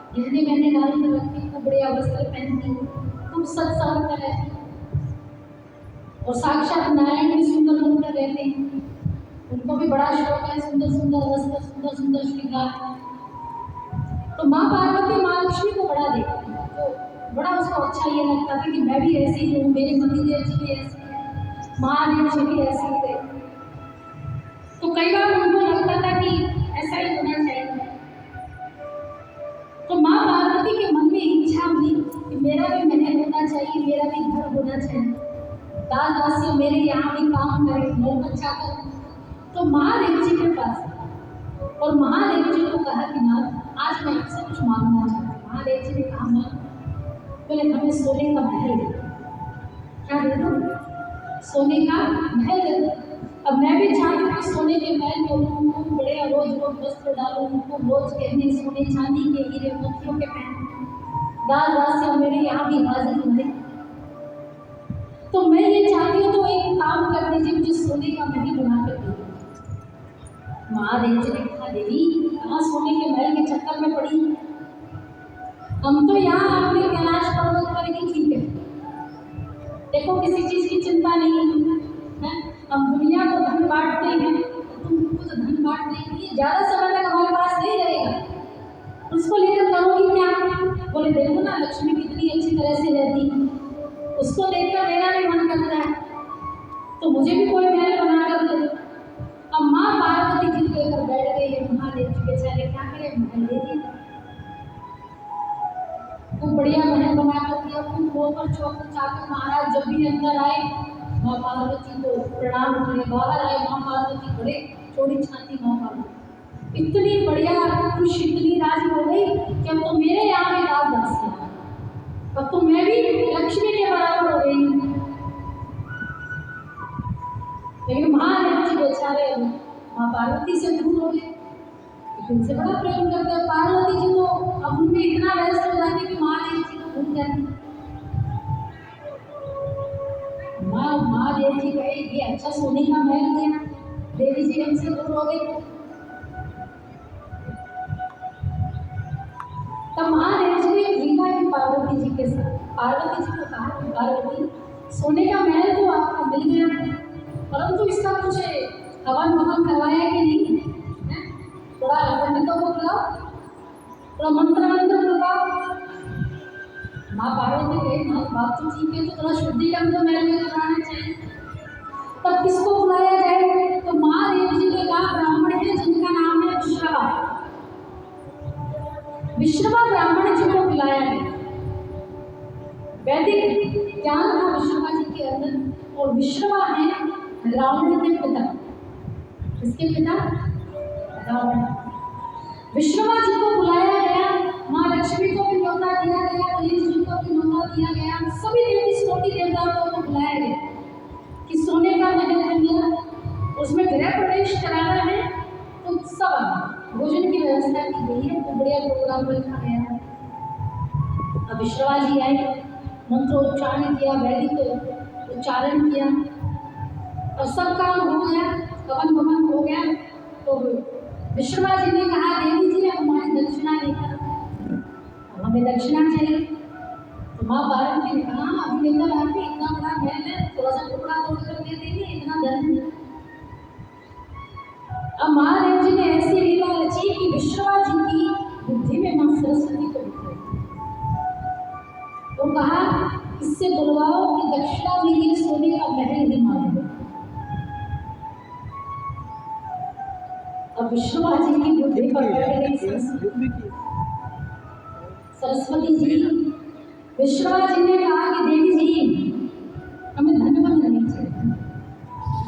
गहने गहने डाल कर रखती, खूब बढ़िया वस्त्र पहनती, खूब सज सवर कर रहती, और साक्षात नारायण भी सुंदर बनकर रहते हैं। उनको भी बड़ा शौक है सुंदर सुंदर वस्त्र, सुंदर सुंदर श्रृंगार। तो माँ पार्वती माँ लक्ष्मी को बड़ा देखती, तो बड़ा उसको अच्छा ये लगता था कि मैं भी ऐसी ही हूँ, मेरे पतिदेव जी भी ऐसे हैं, महादेव जी भी ऐसे ही थे। तो कई बार उनको लगता था कि ऐसा ही होना चाहिए। तो माँ पार्वती के मन में इच्छा हुई कि मेरा भी महल होना चाहिए, मेरा भी घर होना चाहिए, दास दासी मेरे यहाँ भी काम करे, मोह अच्छा करे। तो महादेव जी के पास और महादेव जी को कहा कि नाथ आज मैं आपसे कुछ मांगना चाहती हूँ। महादेव जी ने कहा मां, बोले हमें सोने का महल दे दो। क्या दे दो? सोने का महल दे दो। अब मैं भी चाहती हूँ कि सोने के महल में उनको बड़े रोज रोज वस्त्र डालूं, उनको रोज गहने सोने चांदी के हीरे मोतियों के पहन, दास दासियां मेरे यहाँ भी हाजिर होंगे। तो मैं ये चाहती हूँ, तो एक काम कर दीजिए, मुझे सोने का महल बना कर दीजिए। महादेव जी ने कहा देवी कहाँ सोने के महल के चक्कर में पड़ी, हम तो यहाँ अपने कैलाश पर्वत पर ही ठीक है, देखो किसी चीज की चिंता नहीं है, हम दुनिया को धन बांटते हैं, तुमको तो धन बांट देंगे, ज्यादा समय तक हमारे पास नहीं रहेगा, उसको लेकर करोगी क्या? बोले देखो ना लक्ष्मी कितनी अच्छी तरह से रहती, उसको देखकर मेरा भी मन करता है, तो मुझे भी कोई महल बना कर दे। अब माँ पार्वती जी लेकर बैठ गई है, महादेव जी बेचारे क्या करे, महल दे दिए, खूब बढ़िया महल बना कर दिया, खूब होकर चौकर चाकर महाराज जब भी अंदर आए माँ पार्वती को प्रणाम करे, बाहर आए माँ पार्वती बड़े चौड़ी छाती माँ पार्वती इतनी बढ़िया खुश, इतनी राजी हो गई कि अब तो मेरे यहाँ भी दास दासियां, अब तो मैं भी लक्ष्मी के बराबर हो गई। लेकिन महादेव जी बेचारे माँ पार्वती से दूर हो गए, उनसे बड़ा प्रेम करते हैं। पार्वती जी तो अब उनमें इतना व्यस्त हो जाते कि महादेव जी को भूल जाती। महादेव जी कहे ये अच्छा सोने का महल दिया, देवी जी हमसे दूर हो गई। तब महादेव जी ने लीला की पार्वती जी के साथ, पार्वती जी को कहा कि पार्वती सोने का महल तो आपको मिल गया, परंतु इसका कुछ हवन ववन करवाया कि नहीं, थोड़ा पंडितों को बुलाओ, थोड़ा मंत्र मंत्र बुलाओ। माँ पार्वती कहे माँ बात तो ठीक है, तो थोड़ा शुद्धिकरण तो महल में कराना चाहिए, तब किसको बुलाया जाए? तो महादेव जी ने कहा ब्राह्मण है जिनका नाम है विश्रवा, विश्रवा ब्राह्मण जी को बुलाया गया। वैदिक ज्ञान था विश्रवा जी के अंदर, और विश्रवा है रावण के पिता। किसके पिता? रावण। विश्रवा जी को बुलाया गया, माँ लक्ष्मी को भी न्योता दिया गया, गणेश जी को भी न्योता दिया गया, सभी देवी कोटि देवताओं को बुलाया गया कि सोने का महल है मेरा, उसमें गृह प्रवेश कराना है, तो सब भोजन की व्यवस्था की गई है, तो बढ़िया प्रोग्राम रखा गया है। अब विश्रवा जी आए, मंत्रोच्चारण किया, वैदिक उच्चारण किया, और सब काम हो गया, हवन ववन हो गया। तो विश्रवा जी ने कहा देवी जी हमारी दक्षिणा लेकर, हमें दक्षिणा चाहिए। तो माँ पार्वती ने कहा अभी लेकर आके इतना बड़ा महल है, थोड़ा सा टुकड़ा तोड़ कर दे देंगे, इतना धन नहीं। अब महादेव जी ने ऐसी लीला रची कि विश्रवा जी की बुद्धि में माँ सरस्वती को बिठाई, तो कहा इससे बुलवाओ कि दक्षिणा के लिए सोने का महल ही मांगे। अब विश्ववा जी की बुद्धि पर बैठ गई सरस्वती जी। विश्ववा जी ने कहा कि देवी जी हमें धन्यवाद नहीं चाहिए,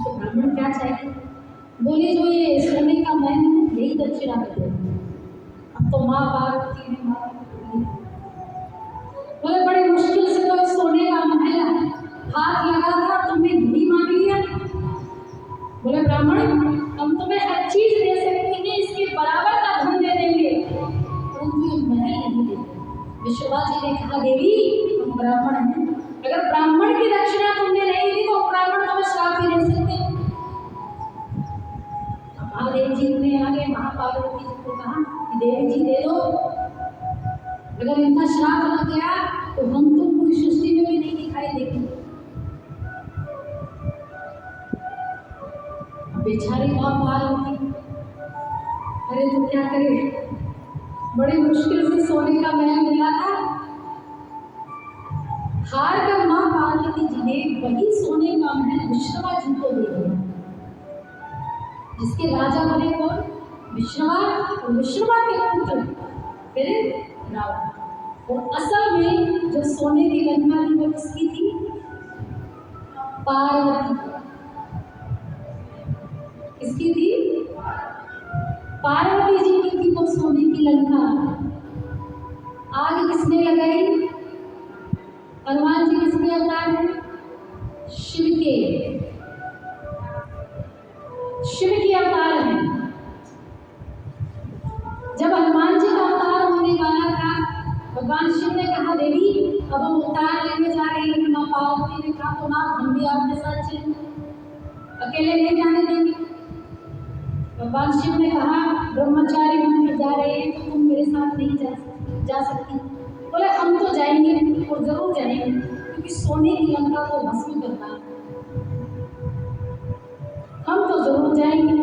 तो ब्राह्मण क्या चाहिए? बोले जो ये सोने का महल यही दक्षिणा कर दो। अब तो माँ पार्वती ने बोले बड़ी मुश्किल से तो सोने का महल हाथ लगा था, तुमने घी मांग लिया। बोले ब्राह्मण हम तुम्हें हर चीज दे सकते हैं, इसके बराबर का धन दे देंगे, परंतु ये महल नहीं देंगे। विश्ववा जी ने कहा देवी हम ब्राह्मण हैं, अगर ब्राह्मण की दक्षिणा तुमने नहीं दी तो ब्राह्मण तुम्हें श्राप भी दे सकते। महादेव जी ने आगे महापार्वती जी को कहा कि देवी जी दे दो। अगर इनका श्राप लग गया तो हम तो पूरी सृष्टि में भी नहीं दिखाई देंगे। बेचारी माँ पार्वती, अरे तो क्या करे, बड़ी मुश्किल से सोने का महल मिला था। हार कर माँ पार्वती जी ने वही सोने का महल विष्णुवा जी को दे दिया, जिसके राजा बने कौन? विष्णुवा, और विष्णुवा के पुत्र फिर रावण। और असल में जो सोने की लंका थी वो किसकी थी? पार्वती। किसकी थी? पार्वती जी की थी वो सोने की लंका। आग किसने लगाई? हनुमान जी किसके अवतार हैं? शिव के, शिव के अवतार हैं। जब हनुमान जी का अवतार होने वाला था, भगवान शिव ने कहा देवी अब हम अवतार लेने जा रहे हैं। माँ पार्वती ने कहा तो माँ हम भी आपके साथ चलें, अकेले नहीं जाने देंगे। भगवान शिव ने कहा ब्रह्मचारी बनकर जा रहे हैं तो तुम मेरे साथ नहीं जा सकती। बोले हम तो जाएंगे और जरूर जाएंगे, क्योंकि सोने की लंका को भस्म करना है, हम तो जरूर जाएंगे।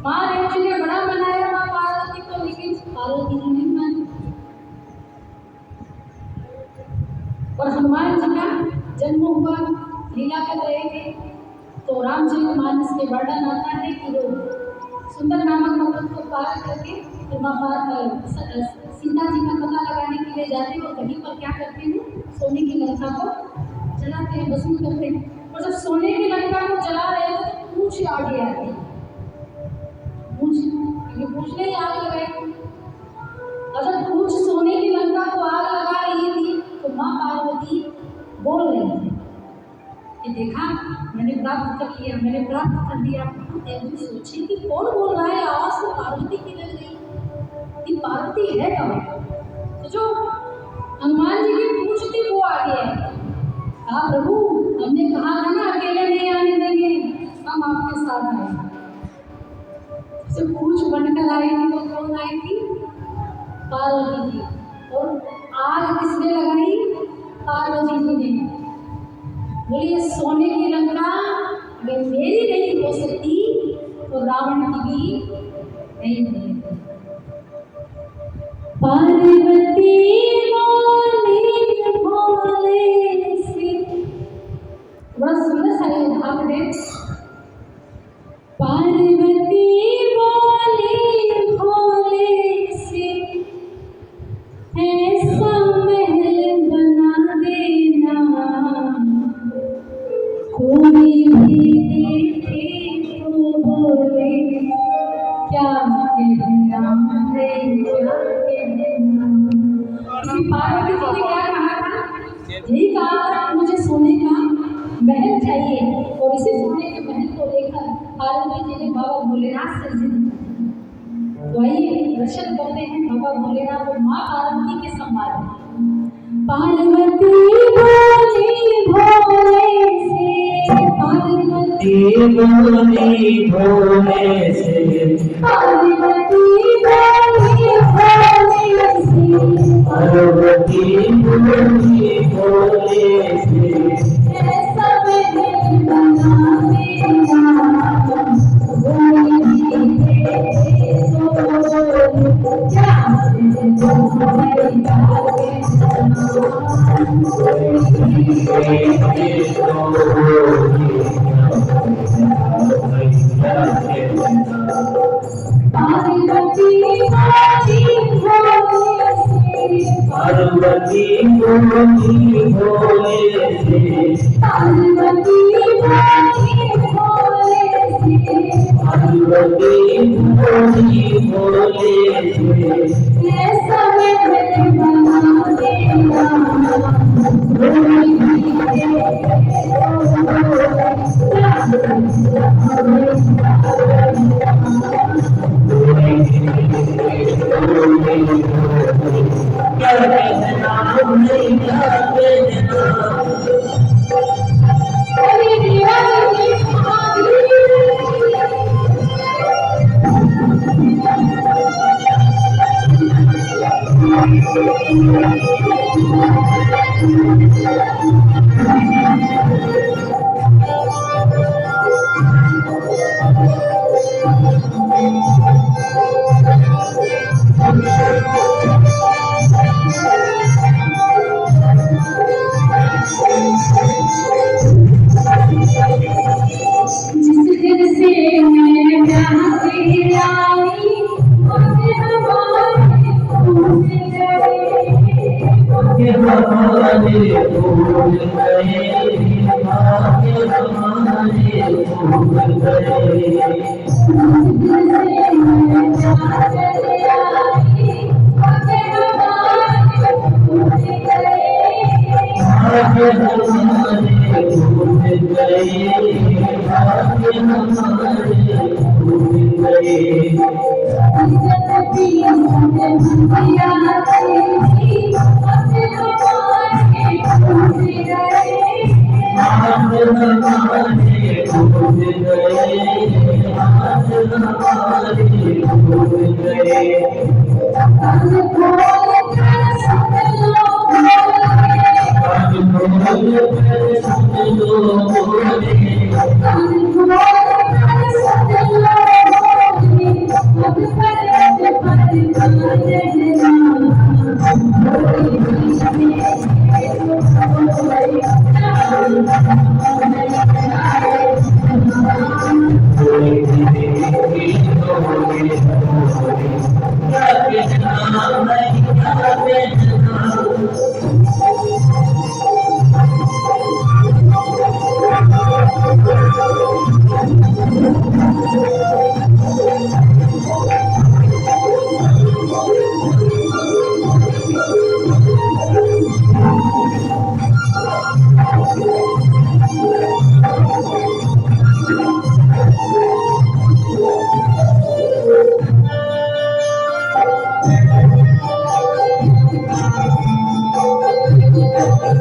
माँ देव जी ने बड़ा मनाया माँ पार्वती को, लेकिन पार्वती जी नहीं मानी। और हनुमान जी का जन्म हुआ, लीला कर रहे थे, तो रामचरितमानस के वर्णन आता है कि वो सुंदर नामक पर्वत को पार करके फिर सीता जी का पता लगाने के लिए जाते हैं। और कहीं पर क्या करते हैं? सोने की लंका को जलाते हैं, भस्म करते हैं। और जब सोने की लंका को जला रहे हैं तो पूंछ आगे आती है, पूंछ ने ही आग लगाई। और जब पूंछ सोने की लंका को आग लगा रही थी तो माँ पार्वती बोल रही थी कि देखा मैंने प्राप्त कर लिया, मैंने प्राप्त कर लिया। देवी सोची कि कौन बोल रहा है, आवाज तो पार्वती की लग रही, ये पार्वती है कौन? तो जो हनुमान जी की पूंछ थी वो आ गया। कहा प्रभु हमने कहा था ना अकेले नहीं आने देंगे, हम आपके साथ आए। तो पूंछ बनकर आई थी, तो कौन आई थी? पार्वती जी। और आग किसने लगाई? पार्वती जी ने। बोलिए सोने की लंका अगर मेरी नहीं हो सकती तो रावण की भी नहीं होगी। पार्वती भोले से, बड़ा सुंदर सा ये भाव है। पार्वती भोले से ऐसा महल बना देना, कोई भी देखे तो बोले क्या कहना है, क्या कहना। पार्वती जी ने क्या कहा था? यही कहा था मुझे सोने का महल चाहिए। और इसी सोने के महल को लेकर पार्वती जी ने बाबा भोलेनाथ से जिद की। तो आइए दर्शन करते हैं बाबा भोलेनाथ और माँ पार्वती के संवाद में। पार्वती बोली भोले से, पार्वती बोली भोले से, पार्वती बोली भोले से, पार्वती बोली भोले से, ऐसा महल बना देना, कोई भी देखे तो क्या पार्वती बोली भोले से, पार्वती बोली भोले से, पार्वती बोली भोले से, ऐसा महल बना देना, कोई भी देखे क्या कहना नहीं क्या कहना। जिस दिन से मैं चाहती आई मुझे हमारे भूल गए के हमारे भूल गए, भाग्य हमारे भूल गए। भाग्य हमारे भूल गए, भाग्य हमारे भूल गए। भाग्य हमारे भूल गए, भाग्य हमारे भूल गए। आज भूल कर सब लोग बोले, क्या कहना मैं क्या कहना। तेरे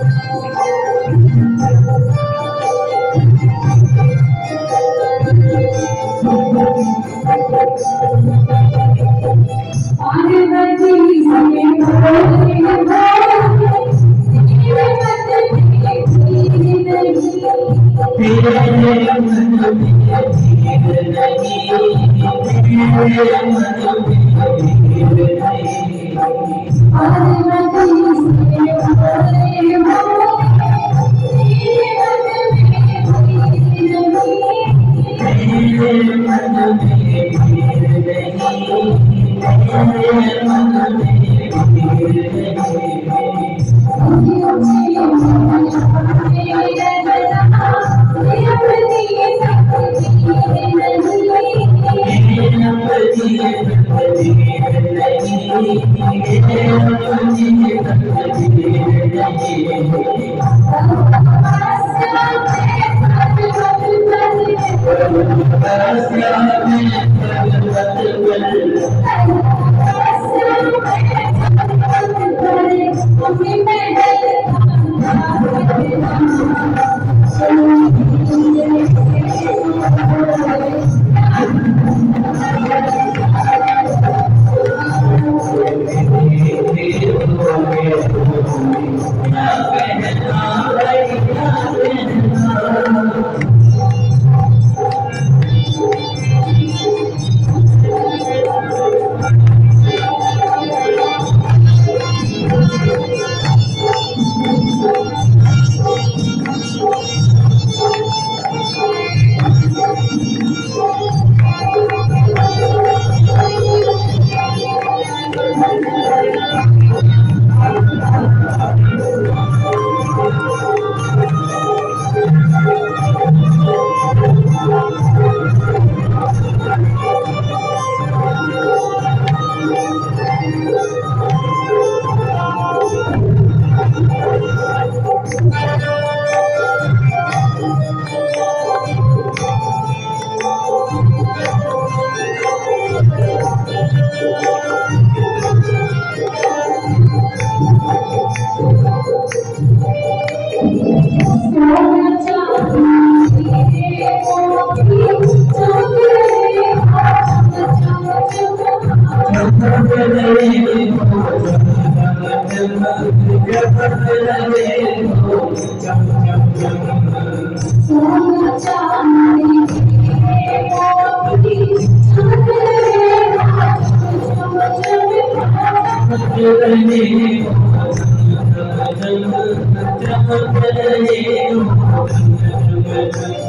मन में धीर नहीं, तेरे मन में धीर नहीं। तेरे मन में धीर नहीं, तेरे मन में धीर नहीं। सोना चांदी हीरे मोती चमक रहे चमक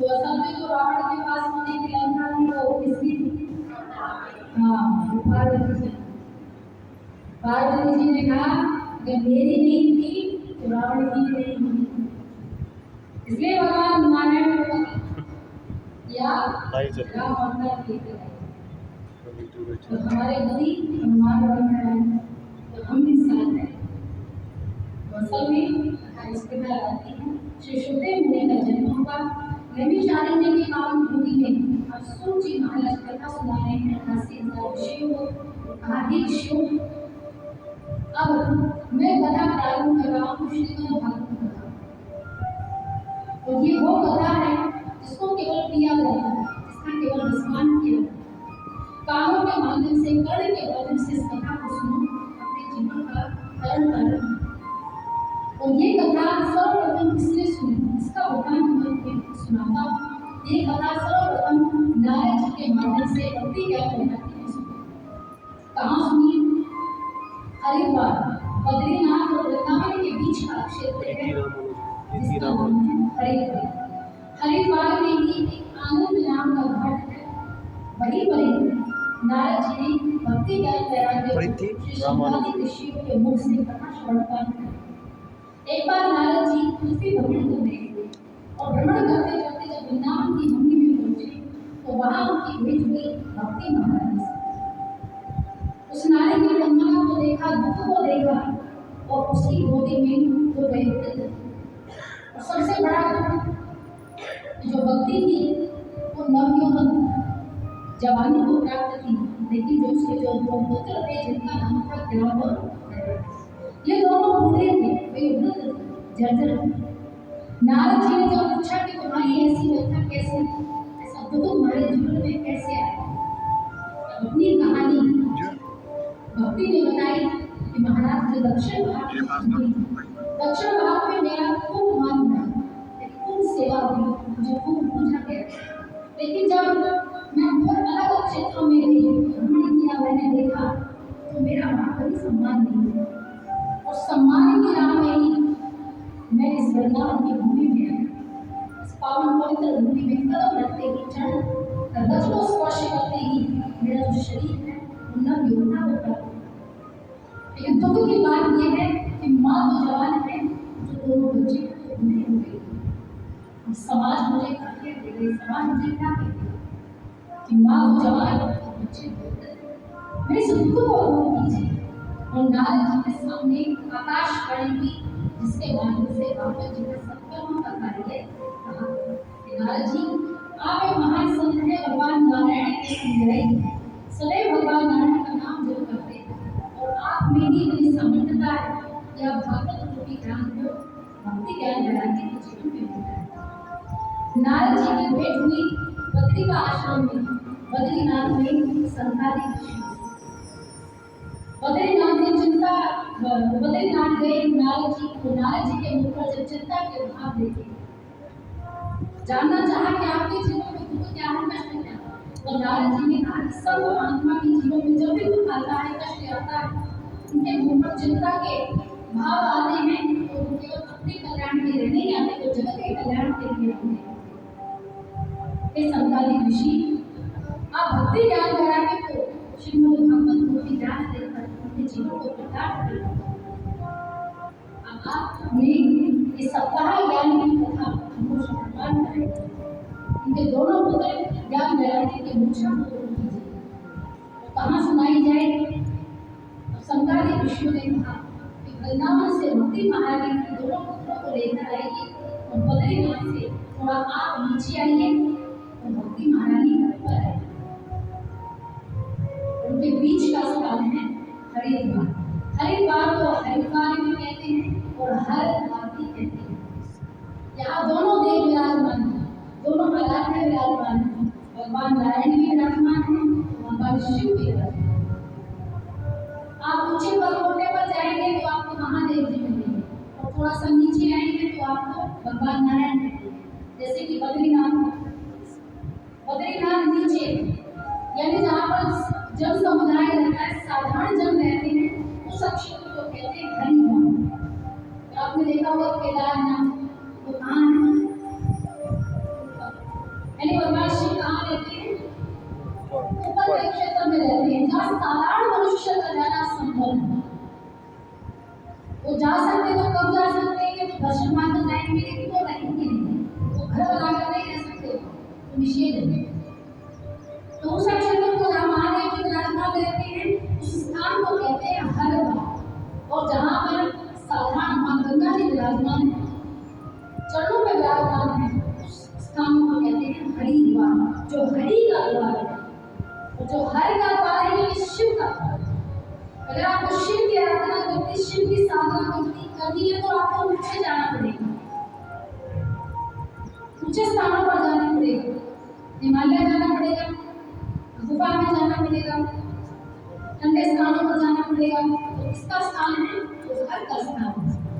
तो असल में जो रावण के पास होने की लंका थी वो किसकी थी? हाँ, वो पार्वती जी। पार्वती जी ने कहा अगर मेरी नहीं थी तो रावण की नहीं थी। इसलिए भगवान नारायण को या राम अवतार लेकर आए। तो हमारे बुद्धि हनुमान नारायण तो हम भी साथ हैं। तो असल में इस प्रकार आती है श्री सुखदेव मुनि का जन्म हुआ। नैमिषारण्य के पावन भूमि में अब सूत जी महाराज कथा सुना रहे हैं 88,000 ऋषियों को, अधिक ऋषियों। अब मैं कथा प्रारंभ कर रहा हूँ श्रीमद् भागवत कथा। तो ये वो कथा है जिसको केवल पिया जाता है, जिसका केवल स्मरण किया जाता है। कानों के माध्यम से, कर्ण के माध्यम से इस कथा को सुनो, अपने जीवन का कर्म करें। और ये कथा सर्वप्रथम किसने सुनी, इसका उदाहरण मैं सुनाता हूँ। ये कथा सर्वप्रथम नारद जी के माध्यम से भक्ति ज्ञान बनाती है सुनी। कहाँ सुनी? हरिद्वार, बद्रीनाथ और वृंदावन के बीच का क्षेत्र है जिसका नाम है हरिद्वार। हरिद्वार में ही एक आनंद नाम का घाट है। वहीं पर नारद जी ने भक्ति ज्ञान वैराग्य श्री शंकरादि ऋषियों के मुख से कथा श्रवण किया। एक बार नारद जी पृथ्वी भ्रमण करने गए और भ्रमण करते करते जब वृंदावन की भूमि में पहुंचे तो वहां उनकी भेंट हुई भक्ति महारानी से। उस नारी की गंगा को देखा, दुख को देखा और उसकी गोदी में वो गए थे। और सबसे बड़ा दुख जो भक्ति थी वो नवयौवन जवानी को प्राप्त थी, लेकिन जो उसके जो दो पुत्र थे जिनका नाम था देवावर, ये दोनों बूढ़े थे, वे वृद्ध थे, जर्जर थे। नारद जी ने जब पूछा कि तुम्हारी ऐसी व्यथा कैसे, ऐसा दुख तुम्हारे जीवन में कैसे आया, अपनी कहानी भक्ति ने बताई कि महाराज जो दक्षिण भारत में मेरा खूब मान हुआ, खूब सेवा हुई, मुझे खूब पूछा गया। लेकिन जब मैं बहुत अलग क्षेत्रों में गई, भ्रमण किया, मैंने देखा तो मेरा वहाँ कोई सम्मान नहीं है। और सम्मान की राह में ही मैं इस वृंदावन की भूमि में आया। इस पावन पवित्र भूमि में कदम रखते ही, क्षण रज को स्पर्श करते ही मेरा जो शरीर है वो नव योद्धा होता है। लेकिन दुख की बात यह है कि माँ तो जवान है, जो दोनों बच्चे बूढ़े हो गए। समाज मुझे कहते दे गई, समाज मुझे क्या कहती कि माँ तो जवान बच्चे बूढ़े। मेरे इस दुख को दूर कीजिए। और नारद जी के सामने आकाश वाणी हुई, जिसके माध्यम से भगवान जी का सत्कर्म का कार्य कहा। नारद जी आप एक महान संत है, भगवान नारायण के अनुयायी, सदैव भगवान नारायण का नाम जप करते हैं और आप में ही इतनी सामर्थ्यता है कि आप भागवत रूपी ज्ञान को भक्ति ज्ञान वैराग्य के जीवन में होता है। नारद जी की भेंट हुई बद्री का आश्रम में, बद्रीनाथ में संतादी बद्रीनाथ बद्रीनाथ गए नारद जी, तो नारद जी के मुख पर जब चिंता के भाव देखे, जानना चाहा कि आपके जीवन में दुख क्या है, कष्ट क्या है। तो नारद जी ने कहा कि सब आत्मा के जीवन में जब भी दुख आता है, कष्ट आता है, उनके मुख पर चिंता के भाव आते हैं, तो वो केवल अपने कल्याण के लिए नहीं आते, तो जगत के कल्याण के लिए आते हैं। हे संताली ऋषि, आप भक्ति ज्ञान वैराग्य को श्रीमद् भागवत मूर्ति ज्ञान देकर उनके जीवन को प्रकाश करें। अब आप हमें ये सप्ताह ज्ञान की कथा हमको श्रवण करें। उनके दोनों पुत्र ज्ञान वैराग्य के मूर्छा को दूर कीजिए। तो कहाँ सुनाई जाए? संताली ऋषियों ने कहा कि वृंदावन से भक्ति महारानी के दोनों पुत्रों को लेकर आएगी और बद्रीनाथ से थोड़ा आप नीचे आइए और भक्ति महारानी ऊपर आए। उनके बीच का स्थान है हरिद्वार। हरिद्वार को हरिद्वार भी कहते हैं और हर भी कहते हैं। यहाँ दोनों देव विराजमान हैं, दोनों आराध्य विराजमान हैं। भगवान नारायण भी विराजमान हैं, भगवान शिव भी विराजमान हैं। आप ऊंचे पर्वतों पर जाएंगे तो आपको महादेव जी मिलेंगे और थोड़ा सा नीचे आएंगे तो आपको भगवान नारायण मिलेंगे। जैसे कि बद्रीनाथ नीचे, यानी जहाँ पर जन समुदाय रहता है, साधारण जन रहते हैं, उस क्षेत्र को कहते हैं हरिद्वार। आपने देखा होगा केदारनाथ वो कहाँ है, यानी भगवान शिव कहाँ रहते हैं? ऊपर के क्षेत्र में रहते हैं, जहाँ साधारण मनुष्य का जाना संभव है। वो जा सकते तो कब जा सकते हैं? तो दर्शन मात्र जाएंगे, लेकिन वो रहेंगे नहीं, वो घर बनाकर नहीं रह सकते, तो निषेध है। तो उस क्षेत्र को जहाँ महादेव जी विराजमान रहते हैं, उस स्थान को कहते हैं हरिद्वार। और जहाँ पर साधारण मां गंगा जी विराजमान है, चरणों में विराजमान है, उस स्थान को कहते हैं हरिद्वार, जो हरि का द्वार है। और जो हरि का द्वार है, ये शिव का द्वार है। अगर आपको शिव की आराधना करनी, शिव की साधना करनी है, तो आपको ऊंचे जाना पड़ेगा, ऊंचे स्थानों पर जाना पड़ेगा, हिमालय जाना पड़ेगा, गुफा में जाना पड़ेगा, ठंडे स्थानों पर जाना पड़ेगा। तो इसका स्थान है तो हर का स्थान,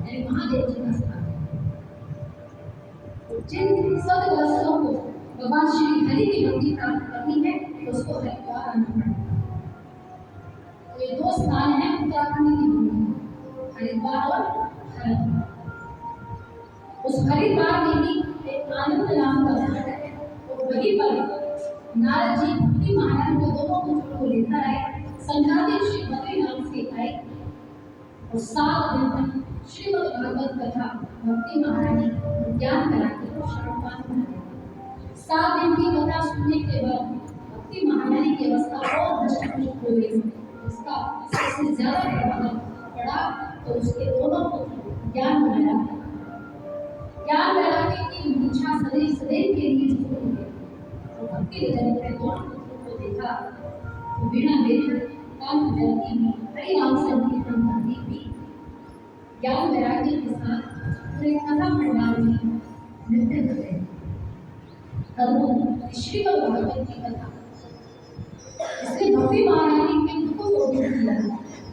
यानी महादेव जी का स्थान। तो जिन सदग्रस्तों को भगवान श्री हरि की भक्ति प्राप्त करनी है, तो उसको हरिद्वार आना पड़ेगा। तो ये दो स्थान हैं उत्तराखंड की भूमि, हरिद्वार और हरिद्वार। उस हरिद्वार में भी एक आनंद नाम का घाट है, और वहीं पर नारद जी भक्ति महारानी को दोनों पुत्रों को लेकर आए, संघाती श्री बद्रीनाथ से आए, और 7 दिन तक श्रीमद् भागवत कथा भक्ति महारानी ज्ञान कराती को श्रवण कराती। 7 दिन की कथा सुनने के बाद भक्ति महारानी की अवस्था और हष्ट-पुष्ट हो गई। उसका सबसे ज्यादा प्रभाव पड़ा तो उसके दोनों पुत्र ज्ञान वैराग्य की मूर्छा सदैव के लिए छूट गई। भक्ति जन के दोनों पुत्रों को देखा तो बिना देखे काम जलती भी हरि नाम संकीर्तन करती भी ज्ञान वैराग्य के साथ पूरे कथा पंडाल में नृत्य कर रहे। अद्भुत श्रीमद् भागवत की कथा, इसलिए भक्ति महारानी के दुखों को दूर किया,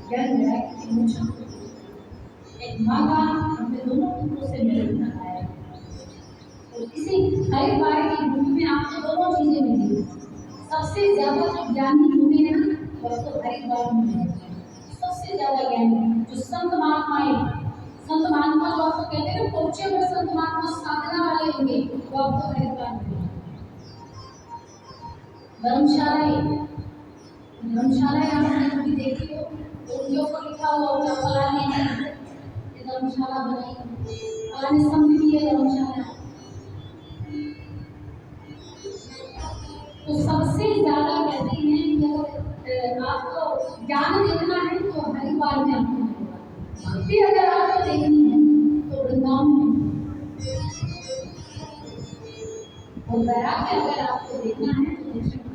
ज्ञान वैराग्य की मूर्छा को। एक माँ का अपने दोनों पुत्रों से मिलना आया, और इसी हरिद्वार की भूमि में आपको दोनों चीजें मिली। सबसे ज्यादा जो ज्ञानी भूमि है ना, वह तो हरिद्वार में है। सबसे ज्यादा ज्ञानी जो संत महात्मा जो आपको कहते हैं ना, पहुंचे हुए संत महात्मा साधना वाले होंगे, वो आपको हरिद्वार में। धर्मशालाएं आपने कभी देखी हो तो उनके ऊपर लिखा हुआ होगा फलाने ने ये धर्मशाला बनाई, फलाने संत की ये धर्मशाला। तो सबसे ज्यादा कहते हैं कि अगर आपको ज्ञान देखना है तो हरिद्वार में आपको मिलेगा, भक्ति अगर आपको देखनी है तो वृंदावन में, और वैराग्य अगर आपको देखना है तो दक्षिण।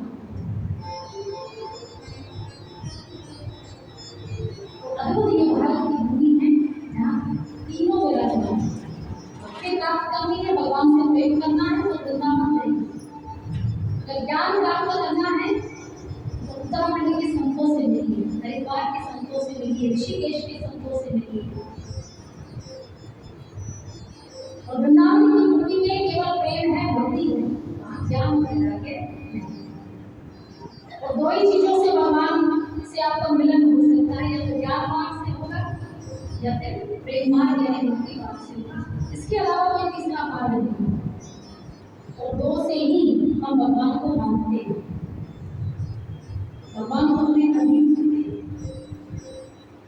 अद्भुत ये भारत की भूमि है जहाँ तीनों विराजमान हैं। भक्ति प्राप्त करनी है, भगवान से प्रेम करना है तो वृंदावन जाइए। अगर ज्ञान प्राप्त करना है तो उत्तराखंड के संतों से मिलिए, हरिद्वार के संतों से मिलिए, ऋषिकेश के संतों से मिली। और वृंदावन की भक्ति में केवल प्रेम है, भक्ति है, वहाँ ज्ञान वैराग्य नहीं। और दो ही चीजों से भगवान से आपका मिलन हो सकता है, या तो ज्ञान मार्ग से होगा या फिर प्रेम मार्ग यानी भक्ति मार्ग से होगा। इसके अलावा कोई तीसरा मार्ग नहीं है। और दो से ही हम भगवान को मानते हैं। भगवान को हमें नहीं मानते।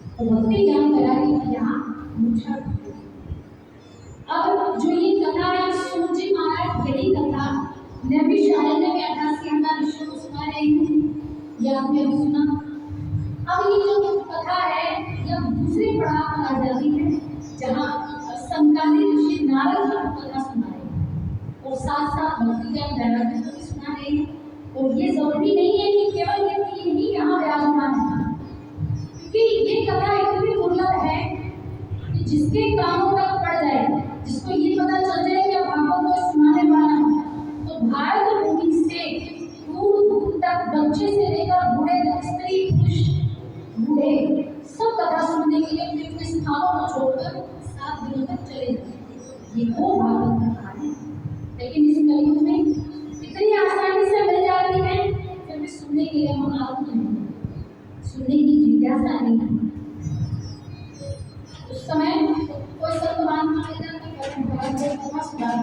तो भक्ति ज्ञान वैराग्य की यहाँ मूर्छा। अब जो ये कथा है सूर्य महाराज यही कथा मैं भी शायद में 88 ऋषियों को सुना रही हूँ, या आपने भी सुना। अब ये जो कथा है यह दूसरे पड़ाव पर आ जाती है, जहाँ समकालीन ऋषि नारद जी को कथा सुना रहे हैं और साथ साथ भक्ति ज्ञान वैराग्य को भी सुना रहे हैं। और ये जरूरी नहीं है कि केवल ये तीन ही यहाँ विराजमान है, क्योंकि ये कथा इतनी दुर्लभ है कि जिसके कानों तक पड़ जाए, जिसको ये पता चल जाए कि भागवत को सुनाने वाला है, तो भारत भूमि से दूर दूर तक बच्चे से लेकर बूढ़े तक, स्त्री पुरुष बूढ़े सब कथा सुनने के लिए अपने अपने स्थानों को छोड़कर 7 दिनों तक चले जाते। ये वो भागवत कथा है। लेकिन इस कलयुग में इतनी आसानी से मिल जाती है, फिर भी सुनने के लिए हम आतुर नहीं, सुनने की जिज्ञासा नहीं है। उस समय कोई सत्यवान मानेगा कि भगवान को सुधार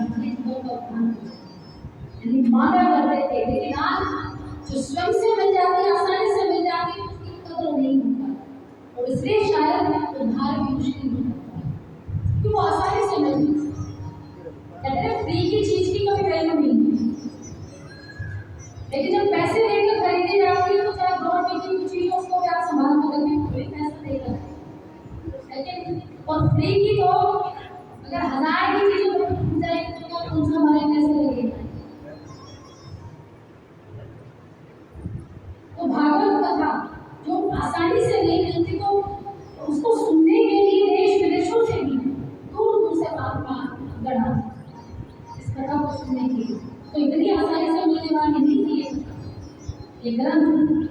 माना करते थे, लेकिन आज जो स्वयं से मिल जाती है, आसानी से मिल जाती है, उसकी कदर नहीं होता। और इसलिए शायद उद्धार भी मुश्किल होता है, क्योंकि वो आसानी से मिल जाती है। फ्री की चीज की कोई वैल्यू नहीं है, लेकिन जब पैसे देकर खरीदी जाती है तो चाहे 2 रुपए की चीज उसको भी आप संभाल कर रखें, कोई पैसा देगा। लेकिन और फ्री की तो अगर 1000 की चीज मिल जाएगी तो क्या कौन सा हमारे पैसे लगेगा। तो भागवत कथा जो आसानी से नहीं मिलती, तो उसको सुनने के लिए देश विदेशों से भी दूर दूर से आत्मा गढ़ा इस कथा को सुनने के लिए, तो इतनी आसानी से मिलने वाली नहीं थी ये ग्रंथ।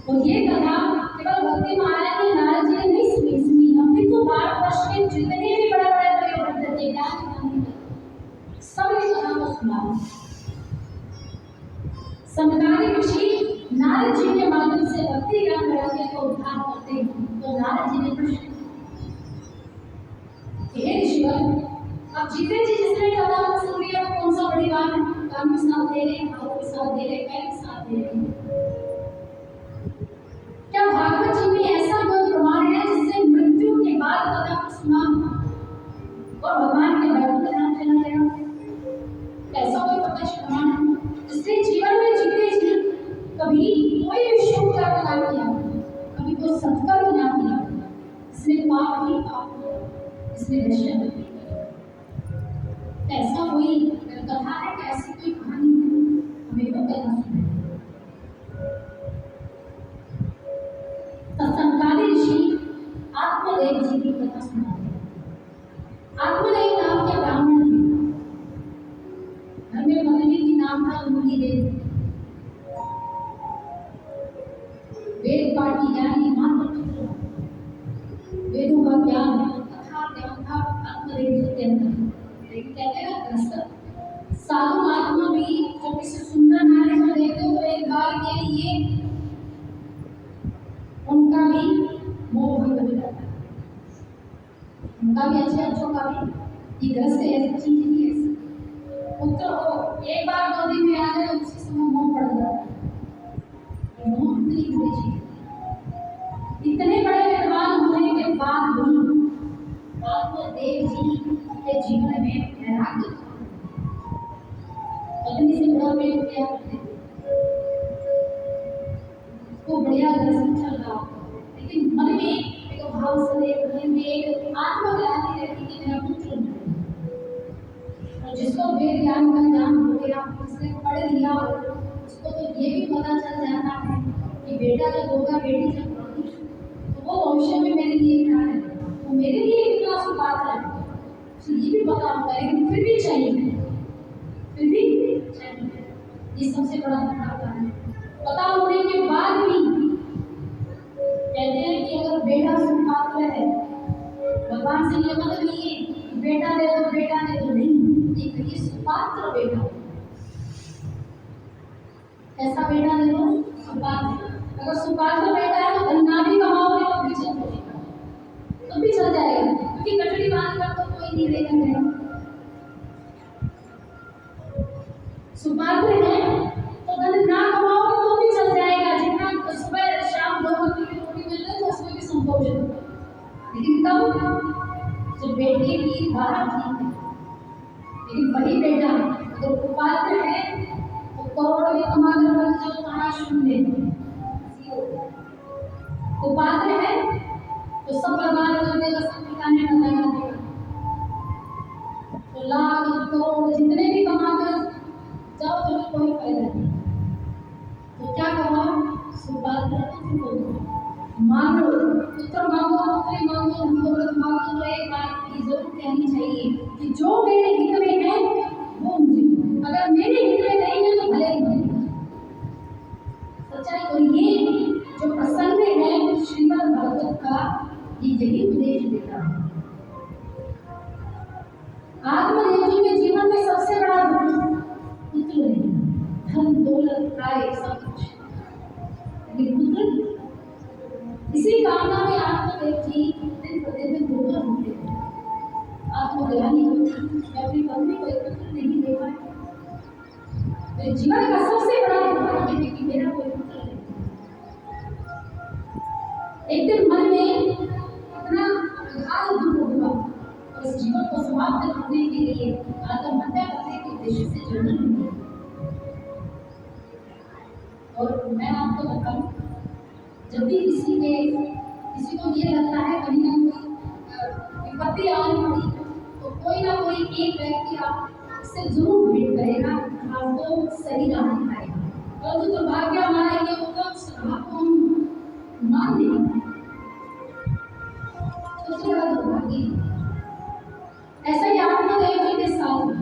तो ये कथा केवल भक्ति महाराज ने नारद जी ने नहीं सुनी, हमने तो भारतवर्ष के जितने भी बड़े बड़े पंडित थे, ज्ञान सब इस कथा को सुना। समकालीन ऋषि नारद जी के माध्यम से भक्ति ज्ञान वैराग्य को उद्धार करते हैं। तो नारद जी ने प्रश्न, हे ऋषिवर, अब जीते जी जिसने कथा को सुन लिया तो कौन सा बड़ी बात है, काम के साथ दे रहे, हाथों के साथ दे रहे, पैर के साथ दे रहे। क्या भागवत जी में ऐसा कोई प्रमाण है जिससे मृत्यु के बाद कथा को सुना और भगवान के भक्त का नाम चला गया? ऐसा कोई प्रत्यक्ष प्रमाण है जिससे जीवन में जीते जी कभी कोई भी शुभ कर्म ना किया, कभी कोई सत्कर्म ना किया, इसने पाप ही पाप किया, इसने वैश्य नहीं किया। ऐसा कोई कथा है, ऐसी कोई कहानी है, हमें वो कथा सुने। समकालीन ऋषि आत्मदेव जी की कथा सुनाते हैं। आत्मदेव नाम के ब्राह्मण थे, घर में पत्नी की नाम था मुनि देव। वेद पाठी ज्ञानी महापुरुष, वेदों का ज्ञान, कथा ज्ञान था आत्मदेव जी के अंदर। लेकिन कहते हैं ना, साधु महात्मा भी जो किसी सुंदर नारी को देखते हो तो एक बार के लिए उनका भी मोह भंग हो जाता है, उनका भी अच्छे अच्छों का भी। ये ग्रस्त ऐसी चीज नहीं है, पुत्र हो एक बार 2 दिन में आ जाए उसी समय मोह पड़ जाता है। मोह इतनी बुरी चीज, इतने बड़े विद्वान होने के बाद भी आत्मदेव जी के जीवन में वैराग्य, पत्नी से बड़ा प्रेम किया करते थे, वो बढ़िया ग्रस्त चल रहा, लेकिन मन में एक भाव सदैव मन में एक आत्मग्लानि रहती कि मेरा पुत्र नहीं। और जिसको वेद ज्ञान का ज्ञान हो गया, उसने पढ़ लिया, उसको तो ये भी पता चल जाता है कि बेटा जब होगा, बेटी जब होगी, तो वो भविष्य में मेरे लिए क्या है, वो मेरे लिए कितना सुपात्र है, उसे ये भी पता होता है। लेकिन फिर भी चाहिए, फिर भी चाहिए, ये सबसे बड़ा घाटा है। पता होने के बाद भी कहते बेटा सुपात्र है। भगवान से ये मत कहिए कि बेटा दे दो, नहीं, ये कहिए सुपात्र बेटा। ऐसा बेटा दे दो सुपात्र। अगर सुपात्र बेटा है तो धन्ना भी कमाओगे तो भी चल जाएगा, तो भी चल जाएगा, क्योंकि कटड़ी बांध कर तो कोई नहीं लेकर गया। सुपात्र है तो धन ना कमाओगे तो भी चल जाएगा, जितना सुबह शाम 2 वक्त की रोटी मिल रही है तो उसमें भी संतोष है। लेकिन तब जो बेटे की धारा ठीक है, लेकिन वही बेटा अगर कुपात्र है तो करोड़ भी कमा कर बन जाओ तुम्हारा शून्य, कुपात्र है तो सब बर्बाद कर देगा, सब ठिकाने न लगा देगा। तो लाख करोड़ जितने भी कमा कर जाओ तो कोई फायदा नहीं। तो क्या करो, सुपात्र मांगो, पुत्र मांगो, पुत्री मांगो, धन मांगो। तो एक बात की जरूर कहनी चाहिए कि जो मेरे हित में है वो मुझे, अगर मेरे हित में नहीं है तो भले ही भले। सच्चाई। और ये जो प्रसंग है श्रीमद् भागवत का, ये यही उपदेश देता है। आत्मदेव जी के जीवन में सबसे बड़ा पुत्र नहीं, धन दौलत प्राय सब कुछ, लेकिन पुत्र, इसी कामना में आत्मदेव जी दिन प्रतिदिन दुर्गा होते थे। आत्मज्ञानी मैं अपनी पत्नी को एक पुत्र नहीं दे पाए, मेरे जीवन का सबसे बड़ा दुर्भाग्य है कि मेरा कोई पुत्र नहीं। एक दिन मन में इतना अगाध दुख हुआ और इस जीवन को समाप्त करने के लिए आत्महत्या करने के उद्देश्य से जन्म लिया। और मैं आपको बताऊं, जब भी किसी को ये लगता है कहीं ना कोई विपत्ति आने वाली, तो कोई ना कोई एक व्यक्ति आपसे जरूर भेंट करेगा, आपको सही राह दिखाएगा। और जो दुर्भाग्य हमारा ये होगा उस राह को हम मान लेंगे, सबसे बड़ा दुर्भाग्य। ऐसा ही आत्मदेव जी के साथ हुआ।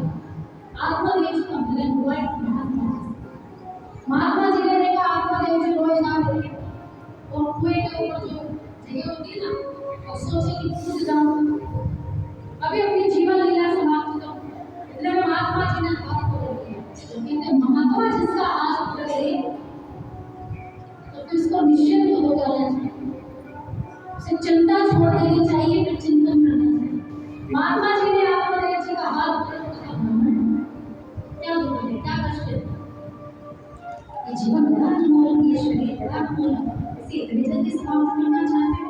आत्मदेव जी का मिलन हुआ महात्मा जी ने देखा आत्मदेव जी रोज जा रहे और कुएं के ऊपर जो जगह होती है ना, और सोचे कि कूद जाऊं, अभी अपनी जीवन लीला समाप्त करूं। इतने में महात्मा जी ने हाथ पकड़ लिया। तो कहते महात्मा जिसका हाथ पकड़े तो फिर उसको निश्चिंत हो जाना चाहिए, उसे चिंता छोड़ देनी चाहिए, फिर चिंतन करना चाहिए। महात्मा जी ने आत्मदेव जी का हाथ पकड़ क्या दुख है, क्या कष्ट है, ये जीवन बड़ा अनमोल, ये शरीर बड़ा अनमोल, इसे इतनी जल्दी समाप्त करना चाहते हो,